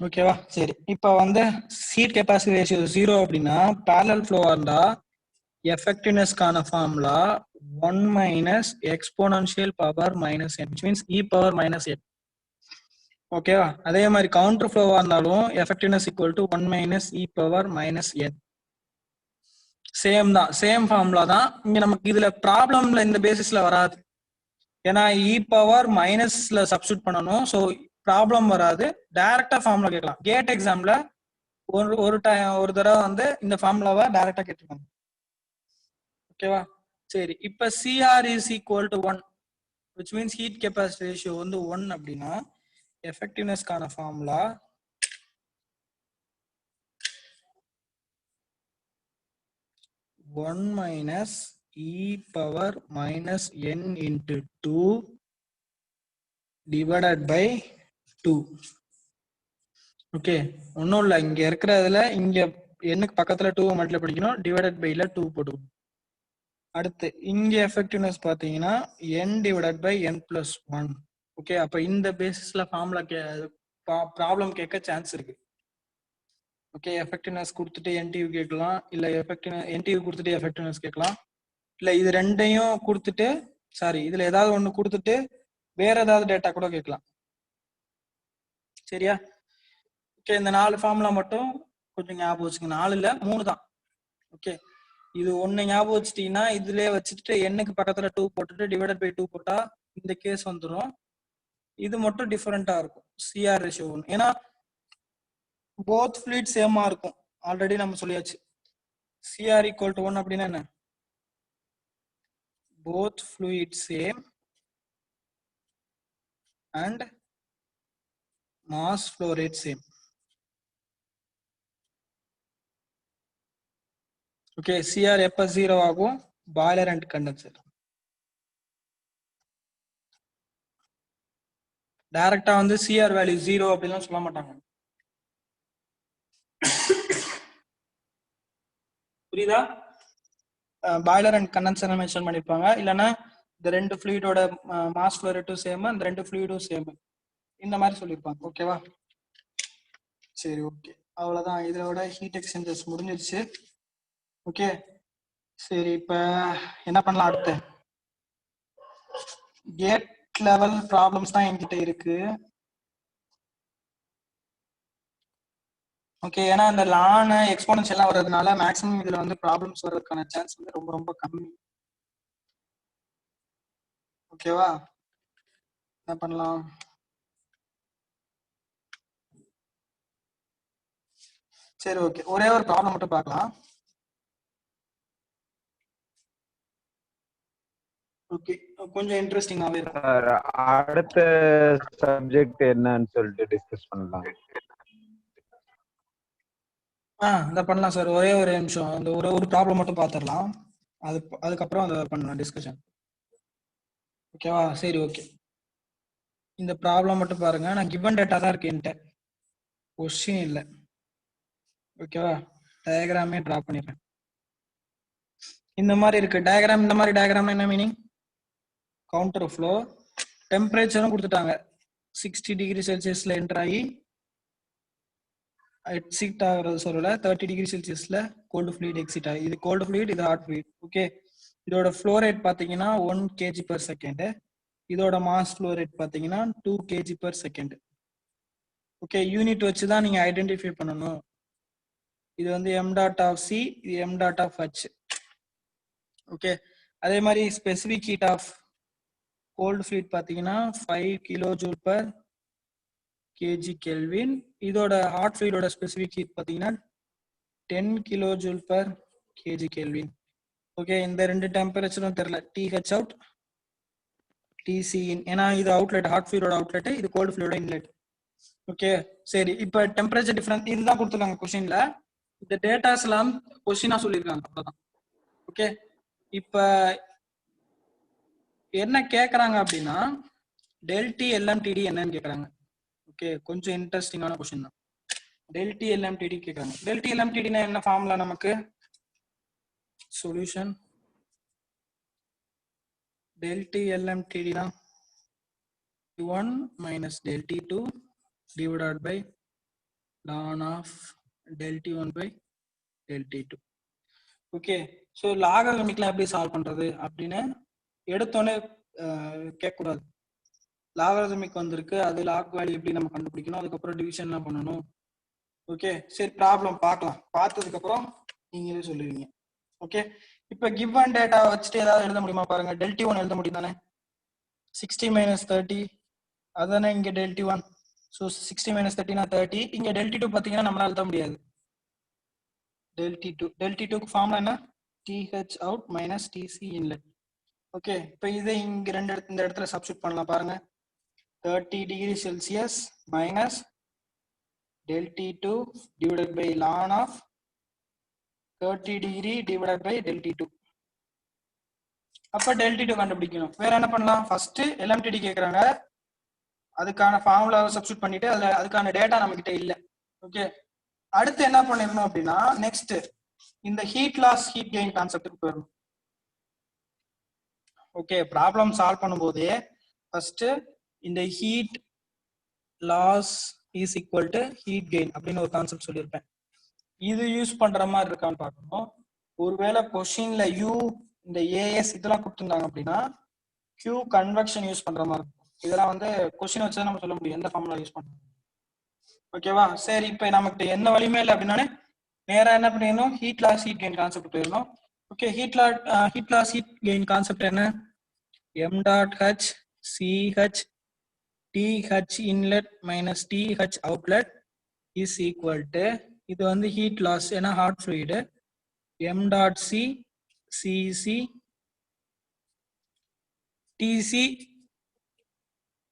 ஓகேவா? சரி, இப்ப வந்து ஹீட் கெப்பாசிட்டி ரேஷியோ 0 அப்படின்னா parallel ஃப்ளோவா இருந்தா எஃபெக்டிவ்னஸ்க்கான formula 1 minus exponential power minus n, which means e power minus n. ஓகேவா? அதே மாதிரி கவுண்டர் ஃப்ளோவா இருந்தாலும் effectiveness equal to 1 minus e power minus n. Same தான், சேம் ஃபார்முலா தான். இங்க நமக்கு இதுல ப்ராப்ளம்ல இந்த பேசிஸ்ல வராது, ஏன்னா e பவர் மைனஸ்ல சப்ஸ்டியூட் பண்ணணும். ஸோ ப்ராப்ளம் வராது, டைரக்டா ஃபார்முலா கேட்கலாம். கேட் எக்ஸாம்ல ஒரு தடவை வந்து இந்த ஃபார்முலாவை டைரக்டா கேட்டிருக்காங்க. ஓகேவா? சரி, இப்ப CR is equal to 1 which means heat capacity ratio வந்து 1 அப்படின்னா எஃபெக்டிவ்னஸ்க்கான formula (1 minus e power minus n into 2 divided by 2. Okay, ஒன்றும் இல்லை, இங்க இருக்கிறதுல இங்க எண்ணுக்கு பக்கத்துல 2 மல்டிப்ளை பண்ணிக்கணும், டிவைடட் பைல 2 போட்டுக்கணும். அடுத்து இங்க எஃபெக்டிவ்னஸ் பாத்தீங்கன்னா n divided by n plus 1. Okay, அப்ப இந்த பேசிஸ்ல ஃபார்முலா ப்ராப்ளம் கேட்க சான்ஸ் இருக்கு. ஓகே, எஃபெக்டிவ்னஸ் கொடுத்துட்டு NTU கேட்கலாம், இல்ல NTU கொடுத்துட்டு எஃபெக்டிவ்னஸ் கேட்கலாம், இல்ல இது ரெண்டையும் கொடுத்துட்டு இதுல ஏதாவது ஒண்ணு கொடுத்துட்டு வேற ஏதாவது டேட்டா கூட கேட்கலாம். சரியா? ஓகே, இந்த 4 ஃபார்முலா மட்டும் கொஞ்சம் ஞாபகம் வச்சுங்க. 4 இல்ல 3 தான். ஓகே, இது ஒண்ணு ஞாபகம் வச்சுட்டீங்கன்னா இதுலயே வச்சுட்டு எண்ணுக்கு பக்கத்துல 2 போட்டுட்டு டிவைடட் பை 2 போட்டா இந்த கேஸ் வந்துடும். இது மட்டும் டிஃபரெண்டா இருக்கும் சிஆர் ரேஷியோ 1. ஏன்னா போத் ஃப்ளூயிட் சேமா இருக்கும். ஆல்ரெடி நம்ம சொல்லியாச்சு. சிஆர் ஈக்குவல் டு 1 அப்படின்னா என்ன? both fluid same and mass flow rate same. Okay, CR எப்ப 0 ஆகும்? Boiler and condenser. டைரக்டா வந்து CR வேல்யூ 0 அப்படிலாம் சொல்ல மாட்டாங்க. புரியுதா? பாய்லர் அண்ட் கண்டென்சர் மென்ஷன் பண்ணிருப்பாங்க, இல்லனா இந்த ரெண்டு ஃப்ளூயிடோட மாஸ் ஃப்ளோ ரேட்டும் சேம், அந்த ரெண்டு ஃப்ளூயிடும் சேம், இந்த மாதிரி சொல்லிருப்பாங்க. ஓகேவா? சரி, ஓகே, அவ்வளவுதான். இதோட ஹீட் எக்ஸ்சேஞ்சர்ஸ் முடிஞ்சிருச்சு. ஓகே, சரி, இப்ப என்ன பண்ணலாம்? அடுத்து கேட் லெவல் ப்ராப்ளம்ஸ் தான் என்கிட்ட இருக்கு. ஓகே, ஏன்னா இந்த லான் எக்ஸ்போனன்ஸ் எல்லாம் வர்றதுனால மேக்ஸிமம் இதுல வந்து ப்ராப்ளம்ஸ் வர்றதுக்கான சான்ஸ் வந்து ரொம்ப ரொம்ப கம்மி. ஓகேவா? என்ன பண்ணலாம்? சரி, ஓகே, ஒரே ஒரு ப்ராப்ளம் மட்டும் பார்க்கலாம். ஓகே, கொஞ்சம் இன்ட்ரெஸ்டிங்காவே இருக்கும். அடுத்த சப்ஜெக்ட் என்னன்னு சொல்லிட்டு டிஸ்கஸ் பண்ணலாம். இந்த பண்ணலாம் சார். ஒரே ஒரு நிமிஷம், அந்த ஒரு ப்ராப்ளம் மட்டும் பார்த்துடலாம். அதுக்கப்புறம் அதை பண்ணலாம் டிஸ்கஷன். ஓகேவா? சரி, ஓகே, இந்த ப்ராப்ளம் மட்டும் பாருங்க. நான் கிவன் டேட்டா தான் இருக்கு என்கிட்ட, கொஸ்டின் இல்லை. ஓகேவா? டயக்ராமே டிரா பண்ணிடுறேன். இந்த மாதிரி இருக்கு டயக்ராம். இந்த மாதிரி டயக்ராம் என்ன மீனிங்? கவுண்டர் ஃப்ளோ, டெம்பரேச்சரும் கொடுத்துட்டாங்க. 60 டிகிரி செல்சியஸ்ல என்டர் ஆகி எக்ஸிட் ஆகிறது சொல்லல, 30 டிகிரி செல்சியஸ்ல கோல்டு ஃப்ளூயிட் எக்ஸிட் ஆகி, இது கோல்டு ஃப்ளூயிட், இது ஹாட் ஃப்ளூயிட். ஓகே, இதோட ஃப்ளோ ரேட் பாத்தீங்கன்னா 1 kg/s. இதோட மாஸ் ஃப்ளோ ரேட் பாத்தீங்கன்னா 2 kg/s. ஓகே, யூனிட் வச்சு தான் நீங்க ஐடென்டிஃபை பண்ணணும். இது வந்து m.c, இது m.h. ஓகே, அதே மாதிரி specific heat of cold fluid பாத்தீங்கன்னா 5 kJ/kg/Kelvin. இதோட ஹாட் ஃப்ளூயிடோட ஸ்பெசிபிக் ஹீட் பாத்தீங்கன்னா 10 kJ/kg/Kelvin. ஓகே, இந்த ரெண்டு டெம்பரேச்சரும் தெரியல, TH அவுட், TC இன். ஏன்னா இது அவுட்லெட், ஹாட் ஃப்ளூயிடோட அவுட்லெட், இது கோல்டு ஃப்ளூயிடோட இன்லெட். ஓகே, சரி, இப்ப டெம்பரேச்சர் டிஃபரன்ஸ் இதுதான் கொடுத்துருக்காங்க கொஸ்டின்ல. இந்த டேட்டாஸ் எல்லாம் கொஸ்டினா சொல்லியிருக்காங்க, அவ்வளவுதான். ஓகே, இப்ப என்ன கேக்குறாங்க அப்படின்னா ΔT LMTD என்னன்னு கேக்குறாங்க. ஓகே, கொஞ்சம் இன்ட்ரெஸ்டிங்கான கொஸ்டின் தான். ΔT LMTD கேக்குறாங்க. ΔT LMTD என்ன ஃபார்முலா நமக்கு? சொல்யூஷன் ΔT LMTD தான் T1 minus ΔT2 divided by ln of ΔT1 by ΔT2. Okay, so லாகரிதமிக்லாம் எப்படி சால்வ் பண்றது அப்படின்னு எடுத்தோன்னே கேட்கக்கூடாது. லாகரிதமிக் வந்திருக்கு, அது லாக் வேல்யூ எப்படி நம்ம கண்டுபிடிக்கணும், அதுக்கப்புறம் டிவிஷன்லாம் பண்ணணும். ஓகே, சரி, ப்ராப்ளம் பார்க்கலாம். பார்த்ததுக்கு அப்புறம் நீங்களே சொல்லுவீங்க. ஓகே, இப்போ கிவன் டேட்டா வச்சுட்டு ஏதாவது எழுத முடியுமா பாருங்க. ΔT1 எழுத முடியும் தானே? 60 - 30 அதானே இங்க ΔT1. ஸோ 60 - 30 30. இங்க ΔT2 பார்த்தீங்கன்னா நம்மளால எழுத முடியாது. del T2. Del T2 க்கு ஃபார்முலா என்ன? TH out minus TC inlet. Okay, இப்போ இதை இங்க இந்த இடத்துல சப்ஸ்டிட் பண்ணலாம் பாருங்க. 30 degree Celsius minus del T2 divided by ln of 30 degree divided by del T2. அப்ப del T2 கண்டுபிடிக்கணும். வேற என்ன பண்ணலாம்? ஃபர்ஸ்ட் LMTD கேக்குறாங்க, அதுக்கான ஃபார்முலாவை சப்ஸ்டிட் பண்ணிட்டு அதுக்கான டேட்டா நம்ம கிட்ட இல்ல. ஓகே, அடுத்து என்ன பண்ணிடணும் அப்படின்னா, நெக்ஸ்ட் இந்த ஹீட் லாஸ் ஹீட் கெயின் கான்செப்ட்டுக்கு போயிடணும். ஓகே, ப்ராப்ளம் சால்வ் பண்ணும்போதே ஃபர்ஸ்ட் இந்த heat loss is equal to heat gain அப்படின்னு ஒரு கான்செப்ட் சொல்லியிருப்பேன். இது யூஸ் பண்ற மாதிரி இருக்கான்னு பார்க்கணும். ஒருவேளை கொஸ்டின்ல யூ இந்த ஏஎஸ் இதெல்லாம் கொடுத்துருந்தாங்க அப்படின்னா Q கன்வெக்ஷன் யூஸ் பண்ற மாதிரி இருக்கும். இதெல்லாம் வந்து கொஸ்டின் வச்சு நம்ம சொல்ல முடியும் எந்த ஃபார்முலா யூஸ் பண்ணணும். ஓகேவா? சரி, இப்போ நமக்கு என்ன வழியுமே இல்லை அப்படின்னாலே நேரா என்ன பண்ணிடணும், heat loss heat gain concept போயிடணும். Okay, heat loss heat gain concept என்ன? m டாட் h ch th inlet minus th outlet is equal to, இது வந்து ஹீட் லாஸ் ஏன்னா hot fluid, m dot c cc tc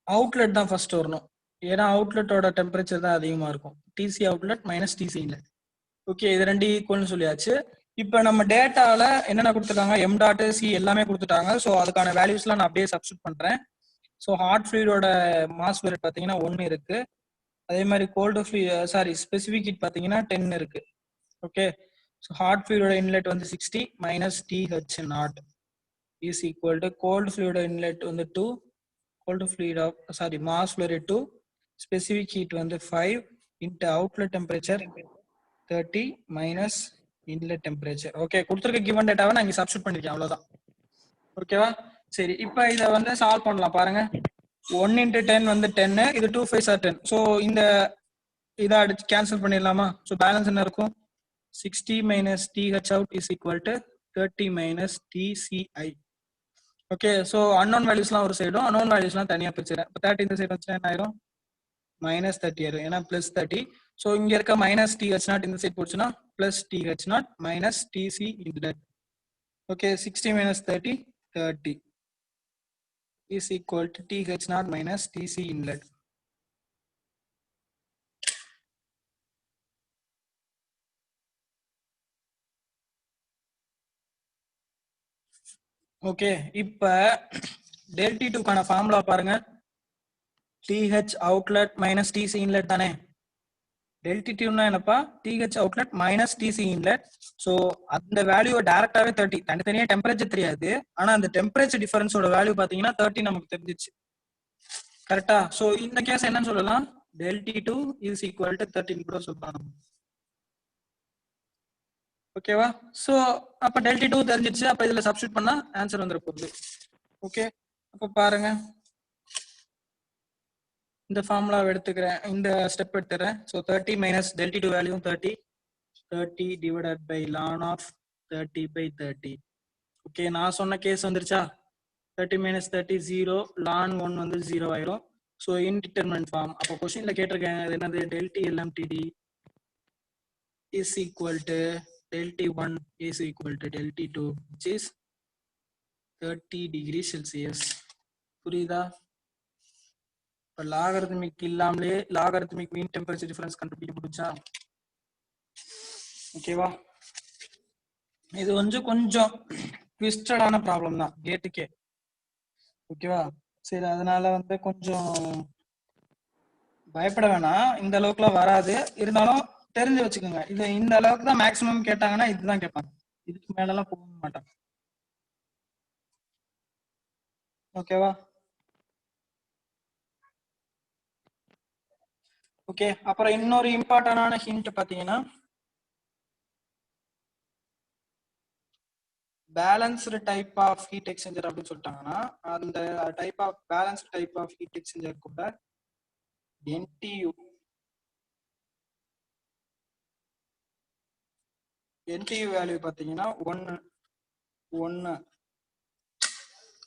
outlet தான் first வரணும் ஏன்னா அவுட்லெட்டோட temperature தான் அதிகமா இருக்கும். TC outlet minus TC inlet. Okay, இது ரெண்டு ஈக்குவல்னு சொல்லியாச்சு. இப்போ நம்ம டேட்டால என்னென்ன கொடுத்துருக்காங்க, m டாட் c எல்லாமே கொடுத்துட்டாங்க. ஸோ அதுக்கான வேல்யூஸ்லாம் நான் அப்படியே சப்ஸ்டிட் பண்றேன். ஸோ ஹாட் ஃப்ளூயிடோட மாஸ் ஃப்ளோ ரேட் பார்த்தீங்கன்னா 1 இருக்கு. அதே மாதிரி ஸ்பெசிஃபிக் ஹீட் பார்த்தீங்கன்னா 10 இருக்கு. ஓகே, ஸோ ஹாட் ஃப்ளூயிடோட இன்லெட் வந்து 60 minus TH naught is equal to cold ஃப்ளூயிடோட இன்லெட் வந்து 2, cold fluid mass flow rate 2, specific heat வந்து 5 into outlet temperature 30 minus inlet temperature. Okay, கொடுத்துருக்க கிவன் டேட்டாவை நான் இங்கே சப்ஸ்டிட் பண்ணிருக்கேன், அவ்வளோதான். ஓகேவா? சரி, இப்போ இதை வந்து சால்வ் பண்ணலாம் பாருங்க. 1 into 10 வந்து 10, இது 2 5 are 10. ஸோ இந்த இதை அடிச்சு கேன்சல் பண்ணிடலாமா? ஸோ பேலன்ஸ் என்ன இருக்கும்? 60 minus TH out is equal to 30 minus TCI. Okay, so unknown வேல்யூஸ்லாம் ஒரு சைடும் அன்னோன் வேல்யூஸ்லாம் தனியாக பிரிச்சுறேன். இப்போ 30 இந்த சைடு வச்சுன்னா என்ன ஆயிரும்? மைனஸ் 30 ஆயிரும், ஏன்னா பிளஸ் 30. ஸோ இங்க இருக்க மைனஸ் TH நாட் இந்த சைட் போச்சுன்னா plus TH naught minus TC inlet. Okay, 60 minus 30 30 is equal to TH naught minus TC inlet. Okay, இப்ப del T2 கான ஃபார்முலா பாருங்க. TH outlet minus TC inlet தானே. del T2 னா என்னப்பா? TH outlet minus TC inlet. So அந்த வேல்யூவை டைரக்டாவே 30, தனித்தனியா temperature தெரியாது, ஆனா அந்த டெம்பரேச்சர் டிஃபரன்ஸோட வேல்யூ பாத்தீங்கன்னா 30 நமக்கு தெரிஞ்சிச்சு. கரெக்டா? சோ இந்த கேஸ் என்னன்னு சொல்லலாம்? del T2 is equal to 30 கூட சொல்லலாம். ஓகேவா? சோ அப்ப del T2 தெரிஞ்சிச்சு. அப்ப இதுல சப்ஸ்டிட் பண்ணா ஆன்சர் வந்துற போகுது. ஓகே, அப்ப பாருங்க, இந்த ஃபார்முலாவை எடுத்துக்கிறேன், இந்த ஸ்டெப் எடுத்துறேன். So 30 minus del T2 value 30 divided by ln of 30 by 30. Okay, நான் சொன்ன கேஸ் வந்துருச்சா? 30 minus 30 0, ln 1 வந்து 0 ஆயிரும். So indeterminate form. அப்போ கொஸ்டின்ல கேட்டிருக்கேன் என்னது? del T LMTD is equal to del T1 is equal to del T2, which is 30 degree Celsius. புரியுதா? இப்போ லாகரித்மிக் இல்லாமலே லாகரித்மிக் மீன் டெம்பரேச்சர் டிஃபரன்ஸ் கண்டுபிடிக்க முடிஞ்சா? ஓகேவா? இது கொஞ்சம் ட்விஸ்டடான ப்ராப்ளம் தான் கேட்டுக்கே. ஓகேவா? சரி, அதனால வந்து கொஞ்சம் பயப்பட வேணாம், இந்த அளவுக்குலாம் வராது. இருந்தாலும் தெரிஞ்சு வச்சுக்கோங்க, இது இந்த அளவுக்கு தான் மேக்ஸிமம் கேட்டாங்கன்னா இதுதான் கேட்பாங்க, இதுக்கு மேலலாம் போக மாட்டாங்க. ஓகேவா? ஓகே, அப்புறம் இன்னொரு இம்பார்ட்டன்டான ஹிண்ட் பாத்தீங்கன்னா, balanced type of heat exchanger அப்படின்னு சொல்லிட்டாங்கன்னா, அந்த type of balanced type of heat exchanger கூட NTU வேல்யூ பாத்தீங்கன்னா 1.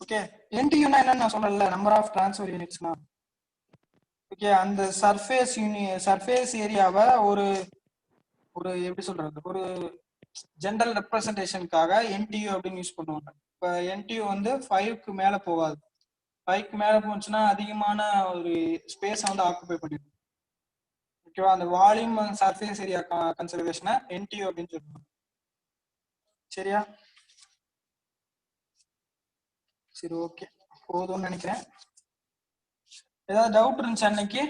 ஓகே, NTUனா என்னன்னு நான் சொல்லல, நம்பர் ஆஃப் ட்ரான்ஸ்ஃபர் யூனிட்ஸ்னா. ஓகே, அந்த சர்ஃபேஸ் ஏரியாவை ஒரு எப்படி சொல்றது, ஒரு ஜென்ரல் ரெப்ரசன்டேஷனுக்காக NTU அப்படின்னு யூஸ் பண்ணுவாங்க. இப்போ NTU வந்து 5க்கு மேல போகாது. 5க்கு மேல போச்சுன்னா அதிகமான ஒரு ஸ்பேஸை வந்து ஆக்குபை பண்ணிடும். ஓகேவா? அந்த வால்யூம் சர்ஃபேஸ் ஏரியா கன்சர்வேஷனை NTU அப்படின்னு சொல்லுவாங்க. சரியா? சரி, ஓகே, போதும்னு நினைக்கிறேன். ஏதாவது டவுட் இருந்துச்சு அன்னைக்கு?